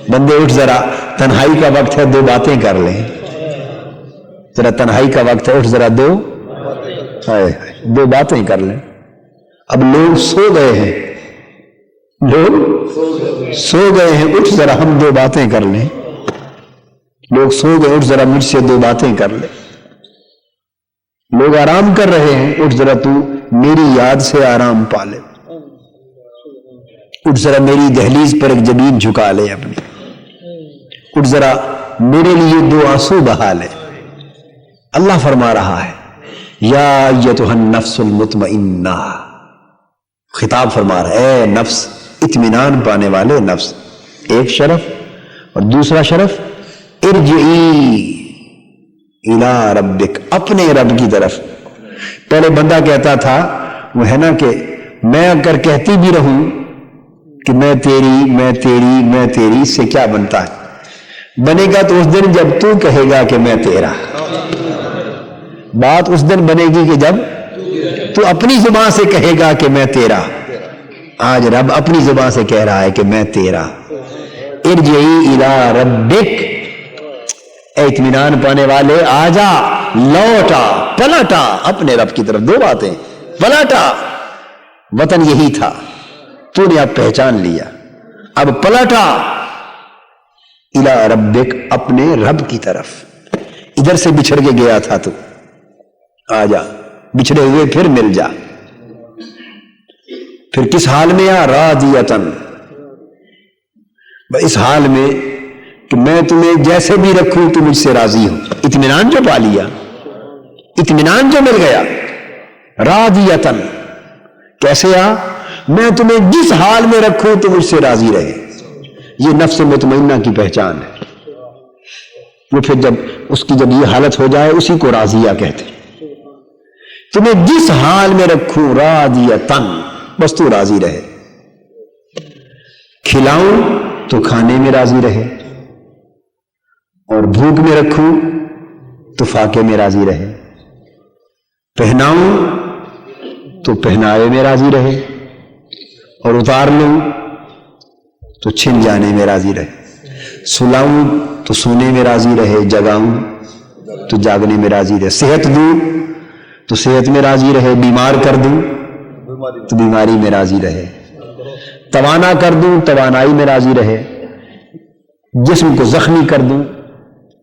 بندے اٹھ، ذرا تنہائی کا وقت ہے، دو باتیں کر لیں، ذرا تنہائی کا وقت ہے، اٹھ ذرا دو باتیں کر لیں۔ اب لوگ سو گئے ہیں، لوگ سو گئے ہیں، اٹھ ذرا ہم دو باتیں کر لیں۔ لوگ سو گئے، اٹھ ذرا مجھ سے دو باتیں کر لیں۔ لوگ آرام کر رہے ہیں، اٹھ ذرا تو میری یاد سے آرام پا لے، اٹھ ذرا میری دہلیز پر ایک جبین جھکا لے اپنی، اٹھ ذرا میرے لیے دو آنسو بہا لے۔ اللہ فرما رہا ہے یا ایتھا النفس المطمئنہ، خطاب فرما رہا ہے اے نفس، اطمینان پانے والے نفس، ایک شرف، اور دوسرا شرف ارجعی الی ربک، اپنے رب کی طرف۔ پہلے بندہ کہتا تھا وہ ہے نا کہ میں اگر کہتی بھی رہوں کہ میں تیری میں تیری میں تیری، اس سے کیا بنتا ہے؟ بنے گا تو اس دن جب تو کہے گا کہ میں تیرا، بات اس دن بنے گی کہ جب تو اپنی زبان سے کہے گا کہ میں تیرا۔ آج رب اپنی زبان سے کہہ رہا ہے کہ میں تیرا۔ ارجعی الی ربک، اے اطمینان پانے والے آجا، لوٹا، پلٹا اپنے رب کی طرف۔ دو باتیں، پلٹا، وطن یہی تھا، تو نے اب پہچان لیا، اب پلٹا الی ربک، اپنے رب کی طرف۔ ادھر سے بچھڑ کے گیا تھا تو آجا، بچھڑے ہوئے پھر مل جا۔ پھر کس حال میں آ؟ راضیتن، اس حال میں کہ میں تمہیں جیسے بھی رکھوں تو مجھ سے راضی ہو۔ اطمینان جو پا لیا، اطمینان جو مل گیا، راضیتن کیسے آ؟ میں تمہیں جس حال میں رکھوں تو مجھ سے راضی رہے۔ یہ نفس مطمئنہ کی پہچان ہے۔ وہ پھر جب اس کی جب یہ حالت ہو جائے اسی کو راضیہ کہتے ہیں۔ تمہیں جس حال میں رکھوں، راضیتن، بس تو راضی رہے۔ کھلاؤں تو کھانے میں راضی رہے، اور بھوک میں رکھوں تو فاقے میں راضی رہے، پہناؤں تو پہنائے میں راضی رہے، اور اتار لوں تو چھن جانے میں راضی رہے، سلاؤں تو سونے میں راضی رہے، جگاؤں تو جاگنے میں راضی رہے، صحت دوں تو صحت میں راضی رہے، بیمار کر دوں تو بیماری میں راضی رہے، توانا کر دوں توانائی میں راضی رہے، جسم کو زخمی کر دوں،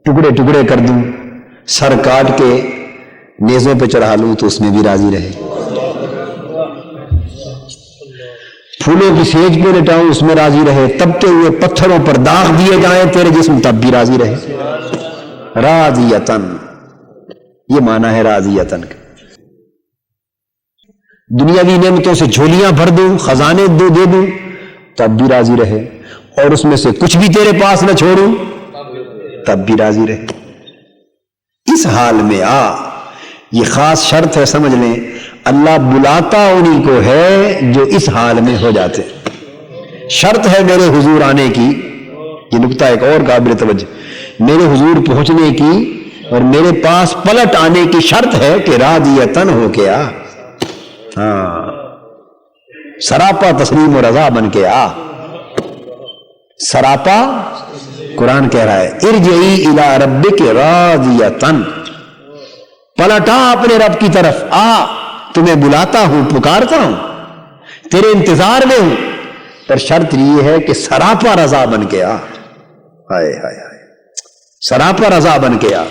ٹکڑے ٹکڑے کر دوں، سر کاٹ کے نیزوں پہ چڑھا لوں تو اس میں بھی راضی رہے، پھولوں کی سیج پہ لٹاؤں اس میں راضی رہے، تبتے ہوئے پتھروں پر داغ دیے جائیں تیرے جسم تب بھی راضی رہے۔ راضیتن، یہ معنی ہے راضیتن کا۔ دنیاوی نعمتوں سے جھولیاں بھر دوں، خزانے دے دوں تب بھی راضی رہے، اور اس میں سے کچھ بھی تیرے پاس نہ چھوڑوں تب بھی راضی رہے۔ اس حال میں آ، یہ خاص شرط ہے، سمجھ لیں، اللہ بلاتا انہی کو ہے جو اس حال میں ہو جاتے۔ شرط ہے میرے حضور آنے کی، یہ نکتہ ایک اور قابل توجہ، میرے حضور پہنچنے کی اور میرے پاس پلٹ آنے کی شرط ہے کہ راضیتن ہو کے آ، ہاں سراپا تسلیم و رضا بن کے آ، سراپا قرآن کہہ رہا ہے ارجعی الی ربک راضیتن، پلٹا اپنے رب کی طرف، آ تمہیں بلاتا ہوں، پکارتا ہوں، تیرے انتظار میں ہوں، پر شرط یہ ہے کہ سراپا رضا بن کے آ، ہائے ہائے ہائے، سراپا رضا بن کے آ،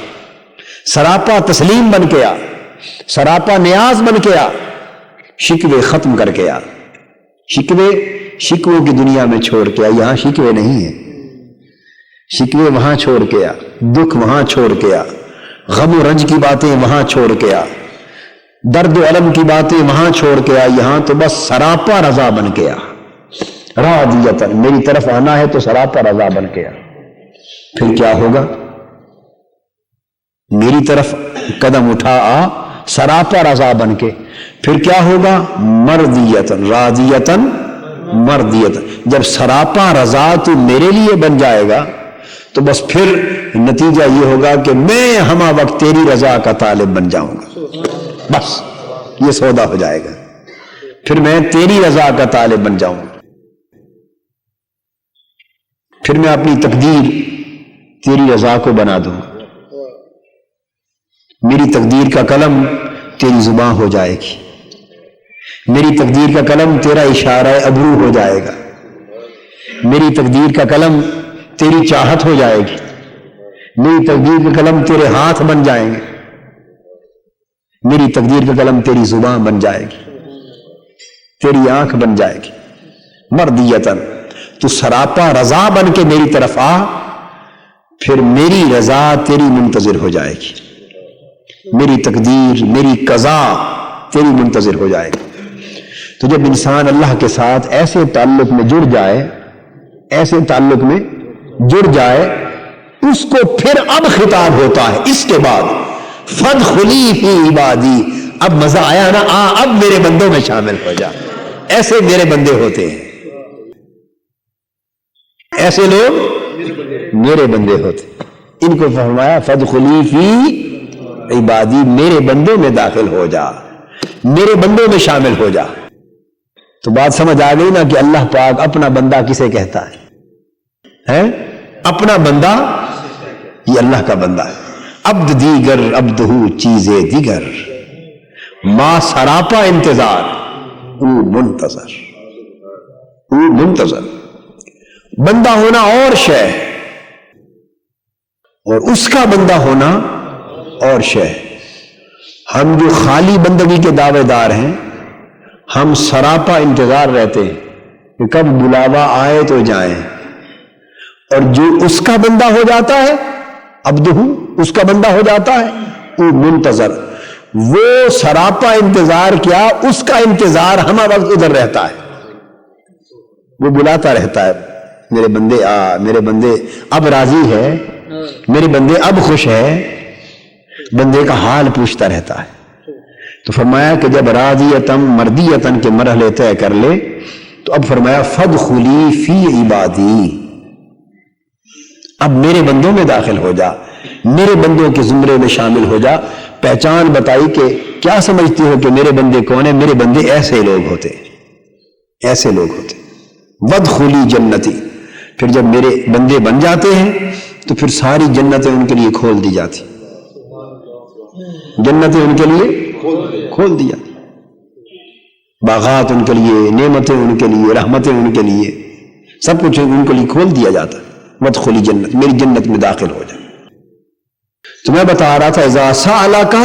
سراپا تسلیم بن کے آ، سراپا نیاز بن کے آ، شکوے ختم کر کے آ، شکووں کی دنیا میں چھوڑ کے آ، یہاں شکوے نہیں ہیں، شکوے وہاں چھوڑ کے آ، دکھ وہاں چھوڑ کے آ، غم و رنج کی باتیں وہاں چھوڑ کے آ، درد و الم کی باتیں وہاں چھوڑ کے آ، یہاں تو بس سراپا رضا بن کے آ، راضیتن، میری طرف آنا ہے تو سراپا رضا بن کے آ، پھر کیا ہوگا؟ میری طرف قدم اٹھا آ سراپا رضا بن کے، پھر کیا ہوگا؟ مرضیتن، راضیتن مرضیتن، جب سراپا رضا تو میرے لیے بن جائے گا تو بس پھر نتیجہ یہ ہوگا کہ میں ہمہ وقت تیری رضا کا طالب بن جاؤں گا، بس یہ سودا ہو جائے گا، پھر میں تیری رضا کا طالب بن جاؤں گا، پھر میں اپنی تقدیر تیری رضا کو بنا دوں گا، میری تقدیر کا قلم تیری زبان ہو جائے گی، میری تقدیر کا قلم تیرا اشارہ ابرو ہو جائے گا، میری تقدیر کا قلم تیری چاہت ہو جائے گی، میری تقدیر کا قلم تیرے ہاتھ بن جائیں گے، میری تقدیر کا قلم تیری زبان بن جائے گی، تیری آنکھ بن جائے گی، مرضیتن، تو سراپا رضا بن کے میری طرف آ، پھر میری رضا تیری منتظر ہو جائے گی، میری تقدیر میری قضا تیری منتظر ہو جائے گی۔ تو جب انسان اللہ کے ساتھ ایسے تعلق میں جڑ جائے، ایسے تعلق میں جڑ جائے، اس کو پھر اب خطاب ہوتا ہے اس کے بعد فادخلی فی عبادی، اب مزہ آیا نا، اب میرے بندوں میں شامل ہو جا، ایسے میرے بندے ہوتے ہیں، ایسے لوگ میرے بندے ہوتے، ان کو فرمایا فادخلی فی عبادی، میرے بندوں میں داخل ہو جا، میرے بندوں میں شامل ہو جا۔ تو بات سمجھ آ گئی نا کہ اللہ پاک اپنا بندہ کسے کہتا ہے؟ اپنا بندہ یہ اللہ کا بندہ ہے، عبد دیگر عبدہ چیزے دیگر، ما سراپا انتظار او منتظر، او منتظر، بندہ ہونا اور شے اور اس کا بندہ ہونا اور شے۔ ہم جو خالی بندگی کے دعوے دار ہیں، ہم سراپا انتظار رہتے ہیں کہ کب بلاوا آئے تو جائیں، اور جو اس کا بندہ ہو جاتا ہے، عبدہ اس کا بندہ ہو جاتا ہے، وہ منتظر، وہ سراپا انتظار کیا، اس کا انتظار ہمہ وقت ادھر رہتا ہے، وہ بلاتا رہتا ہے، میرے بندے آ، میرے بندے اب راضی ہے، میرے بندے اب خوش ہے، بندے کا حال پوچھتا رہتا ہے۔ تو فرمایا کہ جب راضیتن مرضیتن کے مرحلے طے کر لے تو اب فرمایا فادخلی فی عبادی، اب میرے بندوں میں داخل ہو جا، میرے بندوں کے زمرے میں شامل ہو جا۔ پہچان بتائی کہ کیا سمجھتی ہو کہ میرے بندے کون ہیں؟ میرے بندے ایسے لوگ ہوتے، ایسے لوگ ہوتے، وادخلی جنتی، پھر جب میرے بندے بن جاتے ہیں تو پھر ساری جنتیں ان کے لیے کھول دی جاتی، جنتیں ان کے لیے کھول دی جاتی، باغات ان کے لیے، نعمتیں ان کے لیے، رحمتیں ان کے لیے، سب کچھ ان کے لیے کھول دیا جاتا ہے۔ وادخلی جنت، میری جنت میں داخل ہو جائے۔ تو میں بتا رہا تھا اذا سألک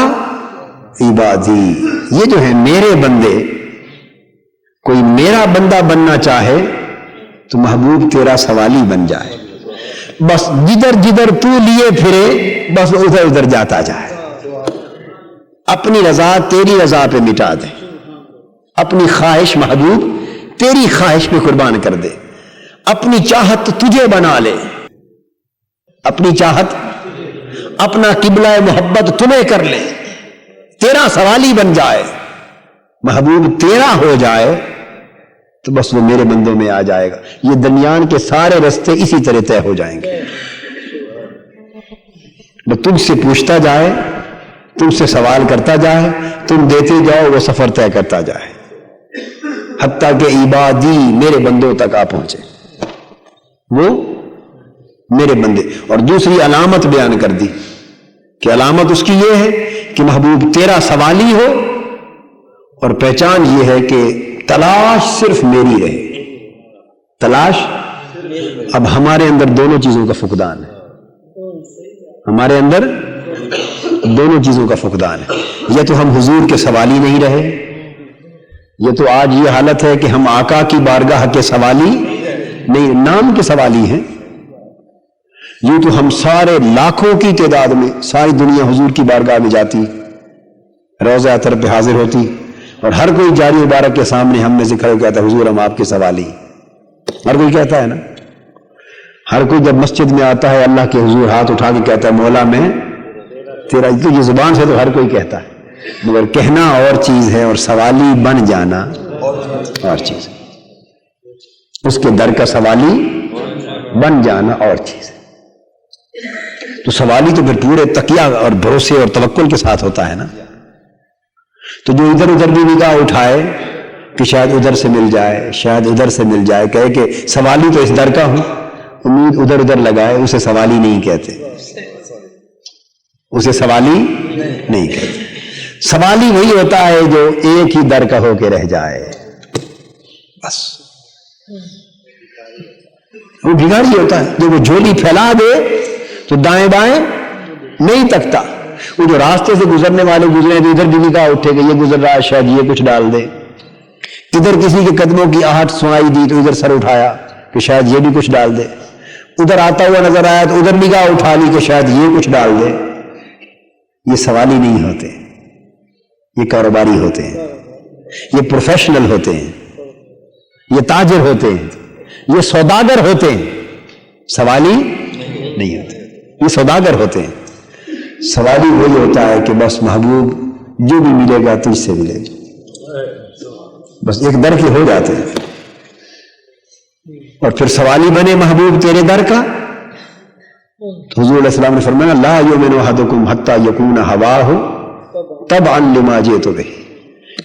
عبادی، یہ جو ہے میرے بندے، کوئی میرا بندہ بننا چاہے تو محبوب تیرا سوالی بن جائے، بس جدھر جدھر تو لیے پھرے بس ادھر ادھر جاتا جائے، اپنی رضا تیری رضا پہ مٹا دے، اپنی خواہش محبوب تیری خواہش پہ قربان کر دے، اپنی چاہت تجھے بنا لے، اپنی چاہت، اپنا قبلہ محبت تمہیں کر لے، تیرا سوالی بن جائے، محبوب تیرا ہو جائے، تو بس وہ میرے بندوں میں آ جائے گا. یہ دنیان کے سارے رستے اسی طرح طے ہو جائیں گے. وہ تم سے پوچھتا جائے, تم سے سوال کرتا جائے, تم دیتے جاؤ, وہ سفر طے کرتا جائے حتیٰ کہ عبادی میرے بندوں تک آ پہنچے, وہ میرے بندے. اور دوسری علامت بیان کر دی کہ علامت اس کی یہ ہے کہ محبوب تیرا سوالی ہو, اور پہچان یہ ہے کہ تلاش صرف میری رہے. تلاش, اب ہمارے اندر دونوں چیزوں کا فقدان ہے, ہمارے اندر دونوں چیزوں کا فقدان ہے. یا تو ہم حضور کے سوالی نہیں رہے, یہ تو آج یہ حالت ہے کہ ہم آقا کی بارگاہ کے سوالی نہیں, نام کے سوالی ہیں. یوں تو ہم سارے لاکھوں کی تعداد میں ساری دنیا حضور کی بارگاہ میں جاتی, روضہ اطہر پہ حاضر ہوتی, اور ہر کوئی جاری مبارک کے سامنے ہم میں سے کھڑے کہتا ہے حضور ہم آپ کے سوالی. ہر کوئی کہتا ہے نا, ہر کوئی جب مسجد میں آتا ہے اللہ کے حضور ہاتھ اٹھا کے کہتا ہے مولا میں تیرا. یہ زبان سے تو ہر کوئی کہتا ہے, مگر کہنا اور چیز ہے اور سوالی بن جانا اور چیز ہے. اس کے در کا سوالی بن جانا اور چیز ہے. تو سوالی تو پھر پورے تقیہ اور بھروسے اور توکل کے ساتھ ہوتا ہے نا. تو جو ادھر ادھر بھی نگاہ اٹھائے کہ شاید ادھر سے مل جائے, شاید ادھر سے مل جائے, کہے کہ سوالی تو اس در کا ہوں, امید ادھر ادھر لگائے, اسے سوالی نہیں کہتے, اسے سوالی نہیں کہتے. سوالی وہی ہوتا ہے جو ایک ہی در کا ہو کے رہ جائے بس. وہ بھگاڑی ہوتا ہے جو وہ جھولی پھیلا دے تو دائیں بائیں نہیں تکتا. وہ جو راستے سے گزرنے والے گزرے تو ادھر بھی نگاہ اٹھے کہ یہ گزر رہا ہے شاید یہ کچھ ڈال دے, ادھر کسی کے قدموں کی آہٹ سنائی دی تو ادھر سر اٹھایا کہ شاید یہ بھی کچھ ڈال دے, ادھر آتا ہوا نظر آیا تو ادھر نگاہ اٹھا لی کہ شاید یہ کچھ ڈال دے. یہ سوالی نہیں ہوتے, یہ کاروباری ہوتے ہیں, یہ پروفیشنل ہوتے ہیں, یہ تاجر ہوتے ہیں, یہ سوداگر ہوتے ہیں. سوالی نہیں ہوتے, یہ سوداگر ہوتے ہیں. سوالی وہی ہوتا ہے کہ بس محبوب جو بھی ملے گا تجھ سے ملے گا, بس ایک در کے ہو جاتے ہیں. اور پھر سوالی بنے محبوب تیرے در کا. تو حضور علیہ السلام نے فرمایا لا یؤمن احدکم حتی یکون ہواہ تبعا لما جئت بہ.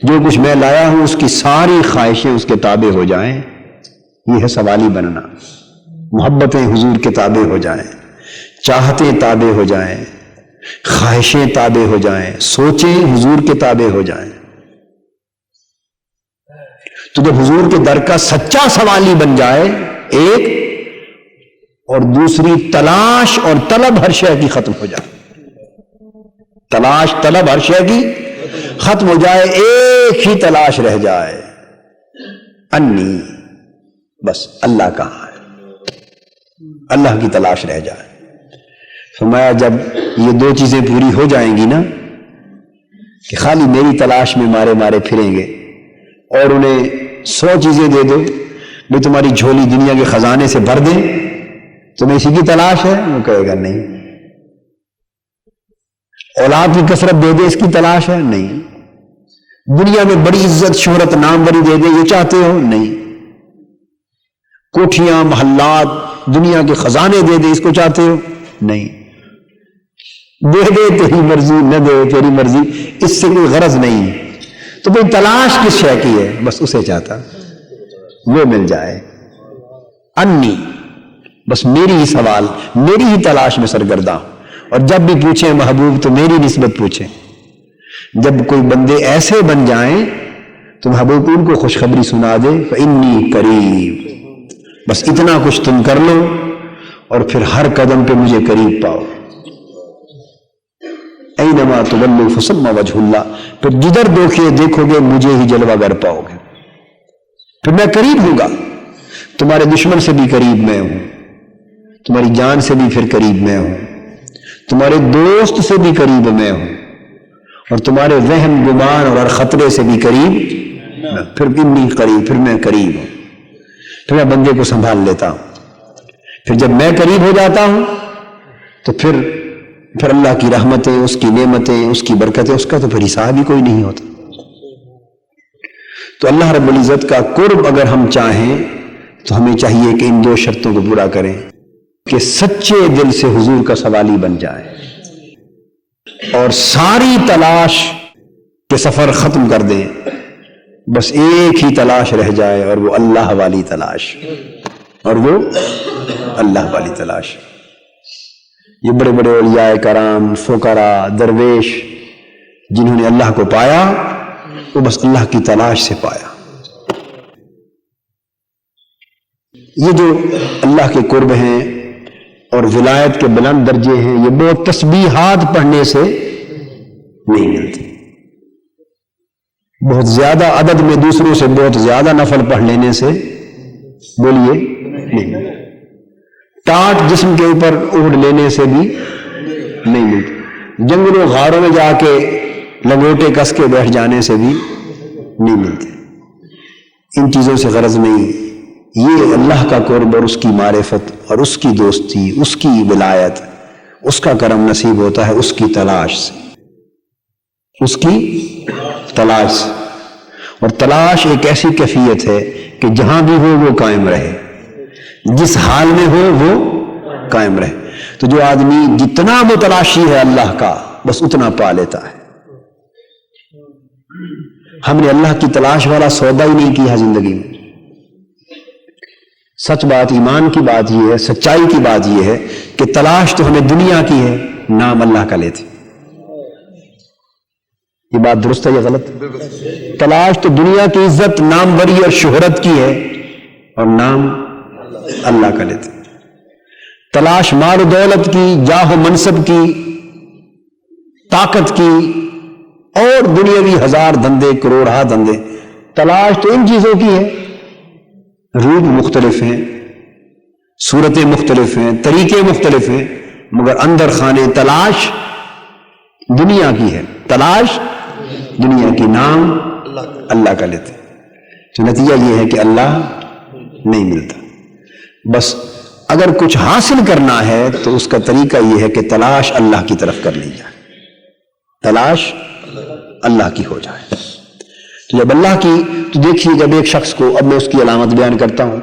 جو کچھ میں لایا ہوں اس کی ساری خواہشیں اس کے تابع ہو جائیں. یہ ہے سوالی بننا. محبتیں حضور کے تابع ہو جائیں, چاہتیں تابع ہو جائیں, خواہشیں تابع ہو جائیں, سوچیں حضور کے تابع ہو جائیں. تو جب حضور کے در کا سچا سوالی بن جائے ایک, اور دوسری تلاش اور طلب ہر شے کی ختم ہو جائے, تلاش طلب ہر شے کی ختم ہو جائے, ایک ہی تلاش رہ جائے انی, بس اللہ کہاں ہے, اللہ کی تلاش رہ جائے. فرمایا جب یہ دو چیزیں پوری ہو جائیں گی نا, کہ خالی میری تلاش میں مارے مارے پھریں گے اور انہیں 100 چیزیں دے دو بھی تمہاری جھولی دنیا کے خزانے سے بھر دیں, تمہیں اسی کی تلاش ہے, وہ کہے گا نہیں. اولاد کی کثرت دے دے اس کی تلاش ہے, نہیں. دنیا میں بڑی عزت شہرت ناموری دے دے یہ چاہتے ہو, نہیں. کوٹھیاں محلات دنیا کے خزانے دے دے اس کو چاہتے ہو, نہیں. دے دے تیری مرضی, نہ دے تیری مرضی, اس سے کوئی غرض نہیں. تو بھئی تلاش کس شے کی ہے, بس اسے چاہتا وہ مل جائے. انی, بس میری ہی سوال, میری ہی تلاش میں سرگرداں. اور جب بھی پوچھیں محبوب تو میری نسبت پوچھیں. جب کوئی بندے ایسے بن جائیں تو محبوب ان کو خوشخبری سنا دے فإنی قریب, بس اتنا کچھ تم کر لو اور پھر ہر قدم پہ مجھے قریب پاؤ. اینما تولوا فثم وجہ اللہ, پھر جدھر دیکھو گے مجھے ہی جلوہ گر پاؤ گے. پھر میں قریب ہوں گا, تمہارے دشمن سے بھی قریب میں ہوں, تمہاری جان سے بھی پھر قریب میں ہوں, تمہارے دوست سے بھی قریب میں ہوں, اور تمہارے وہم گمان اور خطرے سے بھی قریب, پھر انی قریب, پھر میں قریب ہوں. پھر میں بندے کو سنبھال لیتا ہوں. پھر جب میں قریب ہو جاتا ہوں تو پھر اللہ کی رحمتیں, اس کی نعمتیں, اس کی برکتیں, اس کا تو پھر حساب ہی کوئی نہیں ہوتا. تو تو اللہ رب العزت کا قرب اگر ہم چاہیں تو ہمیں چاہیے کہ ان دو شرطوں کو پورا کریں کہ سچے دل سے حضور کا سوالی بن جائے اور ساری تلاش کے سفر ختم کر دیں، بس ایک ہی تلاش رہ جائے اور وہ اللہ والی تلاش، اور وہ اللہ والی تلاش۔ یہ بڑے بڑے اولیاء کرام، فقراء، درویش جنہوں نے اللہ کو پایا وہ بس اللہ کی تلاش سے پایا۔ یہ جو اللہ کے قرب ہیں اور ولایت کے بلند درجے ہیں، یہ بہت تسبیحات پڑھنے سے نہیں ملتے، بہت زیادہ عدد میں دوسروں سے بہت زیادہ نفل پڑھ لینے سے بولیے نہیں ملتے، ٹاٹ جسم کے اوپر اوڑھ لینے سے بھی نہیں ملتے، جنگلوں غاروں میں جا کے لنگوٹے کس کے بیٹھ جانے سے بھی نہیں ملتے۔ ان چیزوں سے غرض نہیں، یہ اللہ کا قرب اور اس کی معرفت اور اس کی دوستی، اس کی ولایت، اس کا کرم نصیب ہوتا ہے اس کی تلاش سے، اس کی تلاش سے۔ اور تلاش ایک ایسی کیفیت ہے کہ جہاں بھی ہو وہ قائم رہے، جس حال میں ہو وہ قائم رہے۔ تو جو آدمی جتنا متلاشی ہے اللہ کا بس اتنا پا لیتا ہے۔ ہم نے اللہ کی تلاش والا سودا ہی نہیں کیا زندگی میں۔ سچ بات، ایمان کی بات یہ ہے، سچائی کی بات یہ ہے کہ تلاش تو ہمیں دنیا کی ہے، نام اللہ کا لیتے۔ یہ بات درست ہے یا غلط؟ تلاش تو دنیا کی عزت، نام بری اور شہرت کی ہے اور نام اللہ کا لیتے۔ تلاش مال و دولت کی، جاہ و منصب کی، طاقت کی اور دنیاوی ہزار دھندے، کروڑہ دھندے، تلاش تو ان چیزوں کی ہے۔ روپ مختلف ہیں، صورتیں مختلف ہیں، طریقے مختلف ہیں، مگر اندر خانے تلاش دنیا کی ہے، تلاش دنیا کی، نام اللہ کا لیتے۔ تو نتیجہ یہ ہے کہ اللہ نہیں ملتا۔ بس اگر کچھ حاصل کرنا ہے تو اس کا طریقہ یہ ہے کہ تلاش اللہ کی طرف کر لی جائے، تلاش اللہ کی ہو جائے۔ تو جب اللہ کی، تو دیکھیے جب ایک شخص کو، اب میں اس کی علامت بیان کرتا ہوں،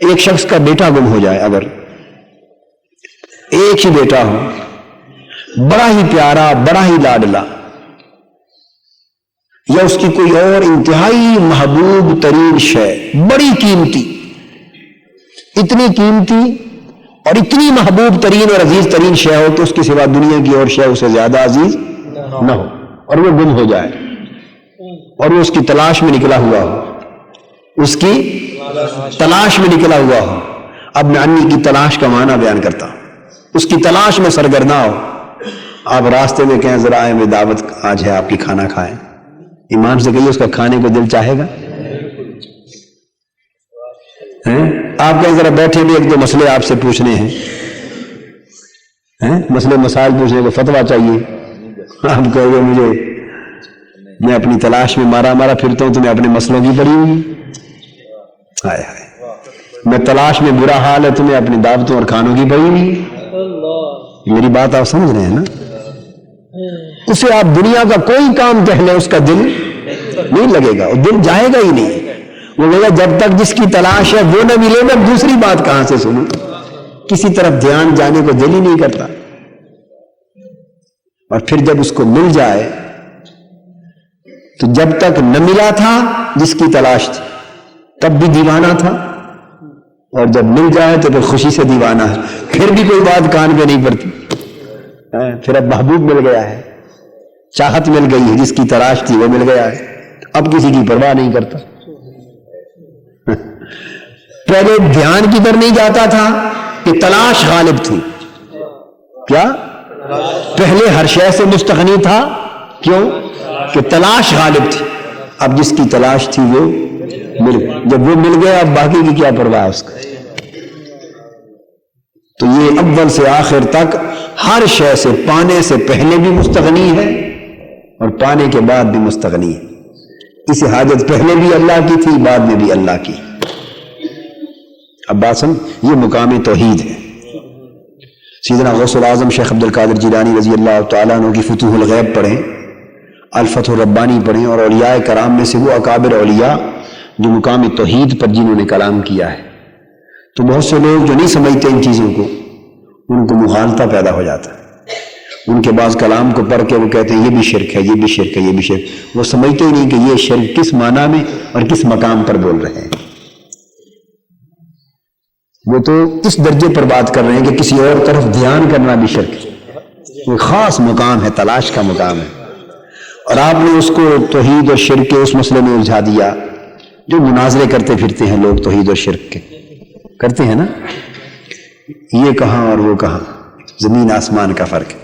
ایک شخص کا بیٹا گم ہو جائے، اگر ایک ہی بیٹا ہو، بڑا ہی پیارا، بڑا ہی لاڈلا، یا اس کی کوئی اور انتہائی محبوب ترین شے، بڑی قیمتی، اتنی قیمتی اور اتنی محبوب ترین اور عزیز ترین شے ہو کہ اس کے سوا دنیا کی اور شے اسے زیادہ عزیز نہ ہو، اور وہ گم ہو جائے اور وہ اس کی تلاش میں نکلا ہوا ہو، اس کی تلاش میں نکلا ہوا ہو۔ اب میں انی کی تلاش کا معنی بیان کرتا ہوں۔ اس کی تلاش میں سرگرداں ہو، آپ راستے میں کہیں ذرا آئے، میں دعوت آج ہے آپ کی، کھانا کھائیں، ایمان سے کہیے اس کا کھانے کو دل چاہے گا؟ آپ کہیں ذرا بیٹھے بھی، ایک دو مسئلے آپ سے پوچھنے ہیں، مسئلے مسائل پوچھنے کو فتویٰ چاہیے، آپ کہو گے مجھے، میں اپنی تلاش میں مارا پھرتا ہوں، تمہیں اپنے مسئلوں کی پڑی ہوئی، ہائے ہائے، میں تلاش میں برا حال ہے، تمہیں اپنی دعوتوں اور کھانوں کی پڑی ہوئی۔ میری بات آپ سمجھ رہے ہیں نا؟ اسے آپ دنیا کا کوئی کام کہہ لیں، اس کا دل نہیں لگے گا، وہ دل جائے گا ہی نہیں، وہ کہے گا جب تک جس کی تلاش ہے وہ نہ ملے گا، دوسری بات کہاں سے سنوں، کسی طرف دھیان جانے کو دل ہی نہیں کرتا۔ اور پھر جب اس کو مل جائے تو جب تک نہ ملا تھا جس کی تلاش تھی تب بھی دیوانہ تھا، اور جب مل جائے تو پھر خوشی سے دیوانہ ہے، پھر بھی کوئی بات کان پہ نہیں پڑتی، پھر اب محبوب مل گیا ہے، چاہت مل گئی ہے، جس کی تلاش تھی وہ مل گیا ہے، اب کسی کی پرواہ نہیں کرتا۔ پہلے دھیان کدھر نہیں جاتا تھا کہ تلاش غالب تھی، کیا پہلے ہر شے سے مستغنی تھا، کیوں کہ تلاش غالب تھی، اب جس کی تلاش تھی وہ مل گئی، جب وہ مل گیا اب باقی کی کیا پرواہ اس کا۔ تو یہ اول سے آخر تک ہر شے سے، پانے سے پہلے بھی مستغنی ہے اور پانے کے بعد بھی مستغنی ہے، اسے حاجت پہلے بھی اللہ کی تھی، بعد میں بھی اللہ کی۔ اب بات سن، یہ مقام توحید ہے۔ سیدنا غوث العظم شیخ عبد القادر جیلانی رضی اللہ تعالیٰ عنہ کی فتوح الغیب پڑھیں، الفتح الربانی پڑھیں اور اولیاء کرام میں سے وہ اکابر اولیاء جو مقام توحید پر جنہوں نے کلام کیا ہے، تو بہت سے لوگ جو نہیں سمجھتے ان چیزوں کو، ان کو مغالطہ پیدا ہو جاتا ہے۔ ان کے بعض کلام کو پڑھ کے وہ کہتے ہیں یہ بھی شرک ہے، یہ بھی شرک ہے، یہ بھی شرک، وہ سمجھتے ہی نہیں کہ یہ شرک کس معنی میں اور کس مقام پر بول رہے ہیں۔ وہ تو اس درجے پر بات کر رہے ہیں کہ کسی اور طرف دھیان کرنا بھی شرک ہے، وہ خاص مقام ہے، تلاش کا مقام ہے، اور آپ نے اس کو توحید اور شرک کے اس مسئلے میں الجھا دیا۔ جو مناظرے کرتے پھرتے ہیں لوگ توحید اور شرک کے، کرتے ہیں نا، یہ کہاں اور وہ کہاں، زمین آسمان کا فرق ہے۔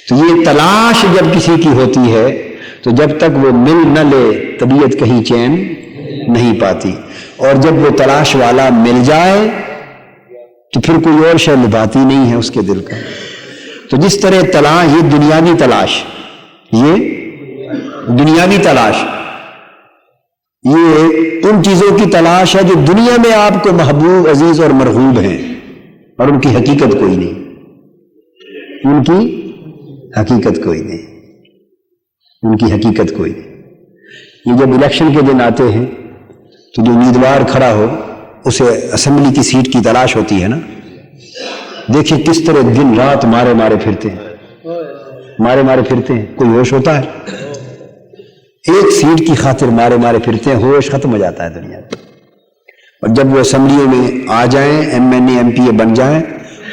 تو یہ تلاش جب کسی کی ہوتی ہے تو جب تک وہ مل نہ لے طبیعت کہیں چین نہیں پاتی، اور جب وہ تلاش والا مل جائے تو پھر کوئی اور شے لبھاتی نہیں ہے اس کے دل کا۔ تو جس طرح تلاش، یہ دنیاوی تلاش، یہ دنیاوی تلاش، یہ ان چیزوں کی تلاش ہے جو دنیا میں آپ کو محبوب، عزیز اور مرغوب ہیں، اور ان کی حقیقت کوئی نہیں، ان کی حقیقت کوئی نہیں، ان کی حقیقت کوئی نہیں۔ یہ جب الیکشن کے دن آتے ہیں تو جو امیدوار کھڑا ہو اسے اسمبلی کی سیٹ کی تلاش ہوتی ہے نا، دیکھیں کس طرح دن رات مارے مارے پھرتے ہیں، مارے مارے پھرتے ہیں، کوئی ہوش ہوتا ہے؟ ایک سیٹ کی خاطر مارے مارے پھرتے ہیں، ہوش ختم ہو جاتا ہے دنیا میں۔ اور جب وہ اسمبلیوں میں آ جائیں، M N A M P A بن جائیں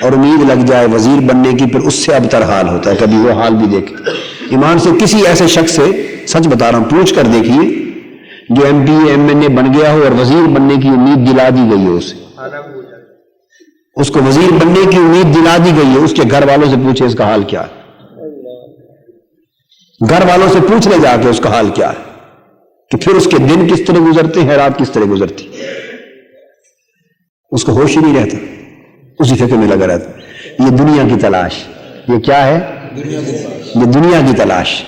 اور امید لگ جائے وزیر بننے کی، پھر اس سے ابتر حال ہوتا ہے۔ کبھی وہ حال بھی دیکھیں، ایمان سے کسی ایسے شخص سے، سچ بتا رہا ہوں، پوچھ کر دیکھیے جو M P A M N A بن گیا ہو اور وزیر بننے کی امید دلا دی گئی ہو، اس کو وزیر بننے کی امید دلا دی گئی ہے، اس کے گھر والوں سے پوچھے اس کا حال کیا ہے، گھر والوں سے پوچھ لے جا کے اس کا حال کیا ہے، کہ پھر اس کے دن کس طرح گزرتے ہیں، رات کس طرح گزرتی، اس کو ہوش ہی نہیں رہتا، اسی فکر میں لگا رہتا۔ یہ دنیا کی تلاش، یہ کیا ہے؟ یہ دنیا کی تلاش۔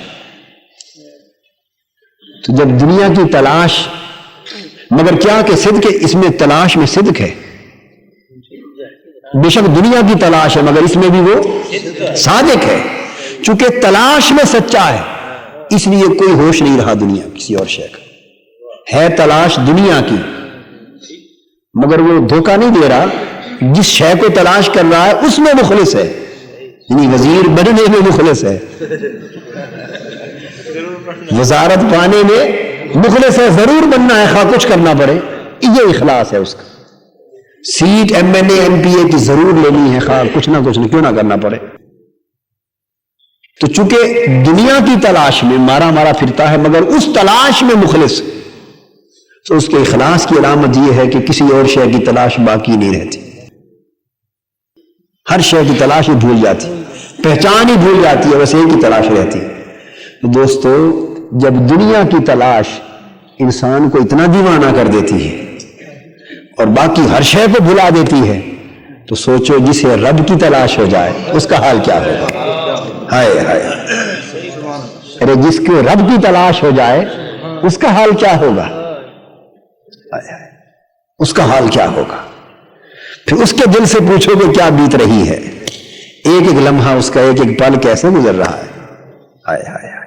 تو جب دنیا کی تلاش، مگر کیا کہ صدق، اس میں تلاش میں صدق ہے، بے شک دنیا کی تلاش ہے مگر اس میں بھی وہ صادق ہے، چونکہ تلاش میں سچا ہے، اس لیے کوئی ہوش نہیں رہا دنیا کسی اور شے کا، ہے تلاش دنیا کی، مگر وہ دھوکہ نہیں دے رہا، جس شے کو تلاش کر رہا ہے اس میں مخلص ہے، یعنی وزیر بننے میں مخلص ہے، وزارت پانے میں مخلص ہے، ضرور بننا ہے خواہ کچھ کرنا پڑے، یہ اخلاص ہے اس کا۔ Seat M N A M P A کی ضرور لینی ہے خواہ کچھ نہ کیوں نہ کرنا پڑے۔ تو چونکہ دنیا کی تلاش میں مارا مارا پھرتا ہے مگر اس تلاش میں مخلص، تو اس کے اخلاص کی علامت یہ ہے کہ کسی اور شے کی تلاش باقی نہیں رہتی، ہر شے کی تلاش ہی بھول جاتی، پہچان ہی بھول جاتی ہے، بس ایک کی تلاش رہتی ہے۔ تو دوستو، جب دنیا کی تلاش انسان کو اتنا دیوانہ کر دیتی ہے اور باقی ہر شے کو بھلا دیتی ہے، تو سوچو جسے رب کی تلاش ہو جائے اس کا حال کیا ہوگا؟ ہائے ہائے، ارے جس کو رب کی تلاش ہو جائے اس کا حال کیا ہوگا؟ اس کا حال کیا ہوگا؟ پھر اس کے دل سے پوچھو کہ کیا بیت رہی ہے، ایک ایک لمحہ اس کا، ایک ایک پل کیسے گزر رہا ہے۔ ہائے ہائے ہائے،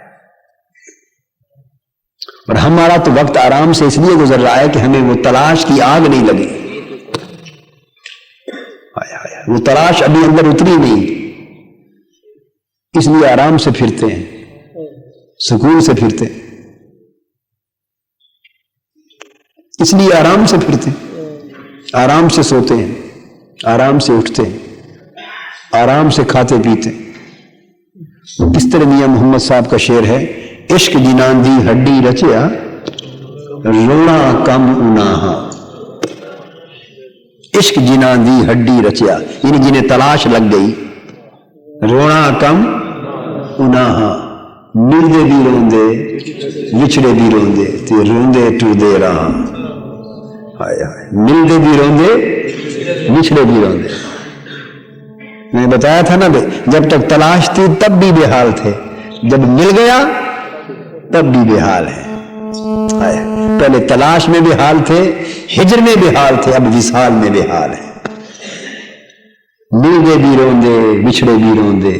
اور ہمارا تو وقت آرام سے اس لیے گزر رہا ہے کہ ہمیں وہ تلاش کی آگ نہیں لگی، وہ تلاش ابھی اندر اتری نہیں، اس لیے آرام سے پھرتے ہیں، سکون سے پھرتے ہیں، اس لیے آرام سے پھرتے ہیں، آرام سے سوتے ہیں، آرام سے اٹھتے ہیں، آرام سے کھاتے پیتے ہیں۔ کس طرح میاں محمد صاحب کا شعر ہے، عشق جنان دی ہڈی رچیا رونا کم اناہا، عشق جنان دی ہڈی رچیا، یعنی جنہیں تلاش لگ گئی، رونا کم اناہا، ملدے بھی روندے وچھڑے بھی روندے تے روندے ٹردے رہا، ملدے بھی روندے وچھڑے بھی روندے۔ میں بتایا تھا نا، جب تک تلاش تھی تب بھی بے حال تھے، جب مل گیا تب بھی بے حال ہے۔ پہلے تلاش میں بے حال تھے، ہجر میں بے حال تھے، اب وصال میں بے حال ہے۔ ملدے بھی روندے وچھڑے بھی روندے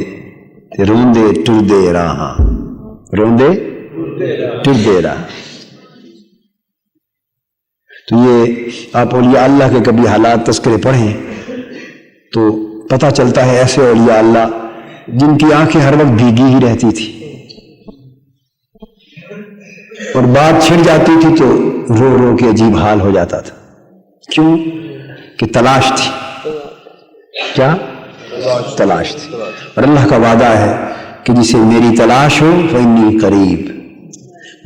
تے روندے ٹردے راہاں، روندے پھر دے رہا. تو یہ آپ اولیاء اللہ کے کبھی حالات تذکرے پڑھیں تو پتہ چلتا ہے ایسے اولیاء اللہ جن کی آنکھیں ہر وقت بھیگی ہی رہتی تھی اور بات چھڑ جاتی تھی تو رو رو کے عجیب حال ہو جاتا تھا. کیوں؟ کہ تلاش تھی. کیا تلاش تھی. اور اللہ کا وعدہ ہے کہ جسے میری تلاش ہو فإنی قریب.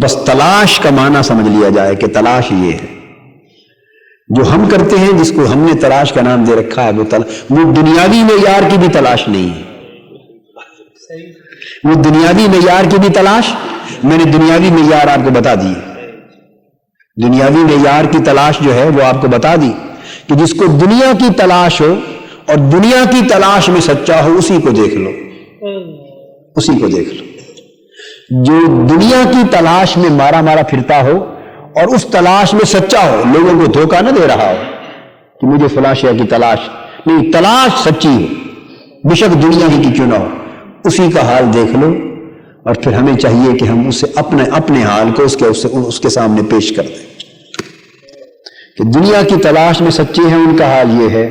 بس تلاش کا معنی سمجھ لیا جائے کہ تلاش یہ ہے جو ہم کرتے ہیں، جس کو ہم نے تلاش کا نام دے رکھا ہے. وہ دنیاوی معیار کی بھی تلاش نہیں ہے. وہ دنیاوی معیار کی بھی تلاش، میں نے دنیاوی معیار آپ کو بتا دی. دنیاوی معیار کی تلاش جو ہے وہ آپ کو بتا دی کہ جس کو دنیا کی تلاش ہو اور دنیا کی تلاش میں سچا ہو، اسی کو دیکھ لو. اسی کو دیکھ لو جو دنیا کی تلاش میں مارا مارا پھرتا ہو اور اس تلاش میں سچا ہو، لوگوں کو دھوکہ نہ دے رہا ہو کہ مجھے فلاں شے کی تلاش نہیں. تلاش سچی ہو، بے شک دنیا کی کیوں نہ ہو، اسی کا حال دیکھ لو. اور پھر ہمیں چاہیے کہ ہم اسے اپنے حال کو اس کے سامنے پیش کر دیں کہ دنیا کی تلاش میں سچے ہیں، ان کا حال یہ ہے،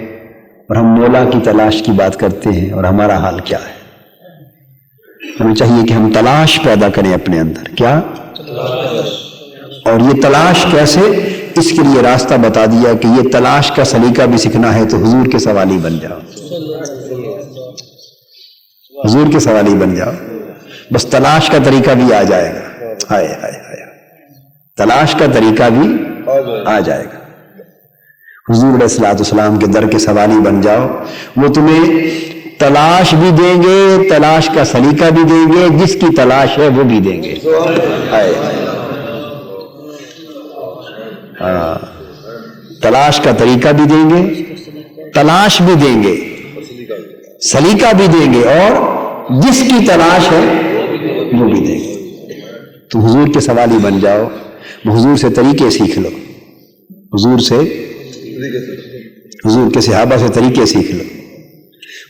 اور ہم مولا کی تلاش کی بات کرتے ہیں اور ہمارا حال کیا ہے. ہمیں چاہیے کہ ہم تلاش پیدا کریں اپنے اندر. کیا؟ اور یہ تلاش کیسے؟ اس کے لیے راستہ بتا دیا کہ یہ تلاش کا سلیقہ بھی سیکھنا ہے تو حضور کے سوالی بن جاؤ. حضور کے سوالی بن جاؤ، بس تلاش کا طریقہ بھی آ جائے گا. ہائے ہائے ہائے، تلاش کا طریقہ بھی آ جائے گا. حضور علیہ الصلوۃ والسلام کے در کے سوالی بن جاؤ، وہ تمہیں تلاش بھی دیں گے، تلاش کا سلیقہ بھی دیں گے، جس کی تلاش ہے وہ بھی دیں گے. تلاش کا طریقہ بھی دیں گے، تلاش بھی دیں گے، سلیقہ بھی دیں گے، اور جس کی تلاش ہے وہ بھی دیں گے. تو حضور کے سوالی بن جاؤ، حضور سے طریقے سیکھ لو، حضور کے صحابہ سے طریقے سیکھ لو،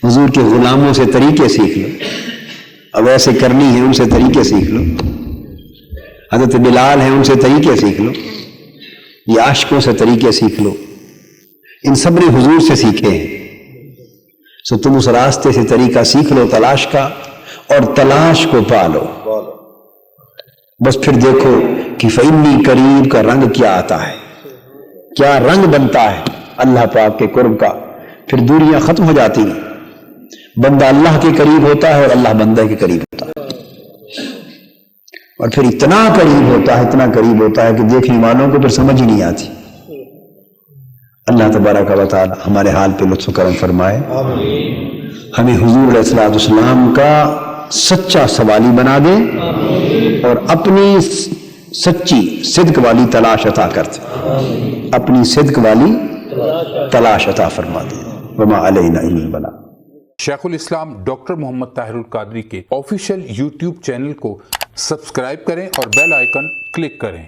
حضور کے غلاموں سے طریقے سیکھ لو. اب ایسے کرنی ہے ان سے طریقے سیکھ لو. حضرت بلال ہیں، ان سے طریقے سیکھ لو. یہ عاشقوں سے طریقے سیکھ لو. ان سب نے حضور سے سیکھے ہیں. سو تم اس راستے سے طریقہ سیکھ لو تلاش کا، اور تلاش کو پالو. بس پھر دیکھو کہ فإنی قریب کا رنگ کیا آتا ہے، کیا رنگ بنتا ہے اللہ پاک کے قرب کا. پھر دوریاں ختم ہو جاتی ہیں، بندہ اللہ کے قریب ہوتا ہے اور اللہ بندہ کے قریب ہوتا ہے. اور پھر اتنا قریب ہوتا ہے، اتنا قریب ہوتا ہے کہ دیکھنے والوں کو پھر سمجھ ہی نہیں آتی. اللہ تبارک و تعالی ہمارے حال پہ لطف و کرم فرمائے. ہمیں حضور علیہ الصلوۃ والسلام کا سچا سوالی بنا دے اور اپنی سچی صدق والی تلاش عطا کرتے، اپنی صدق والی تلاش عطا فرما دے. وما علینا الا البلاغ. شیخ الاسلام ڈاکٹر محمد طاہر القادری کے آفیشیل یوٹیوب چینل کو سبسکرائب کریں اور بیل آئیکن کلک کریں.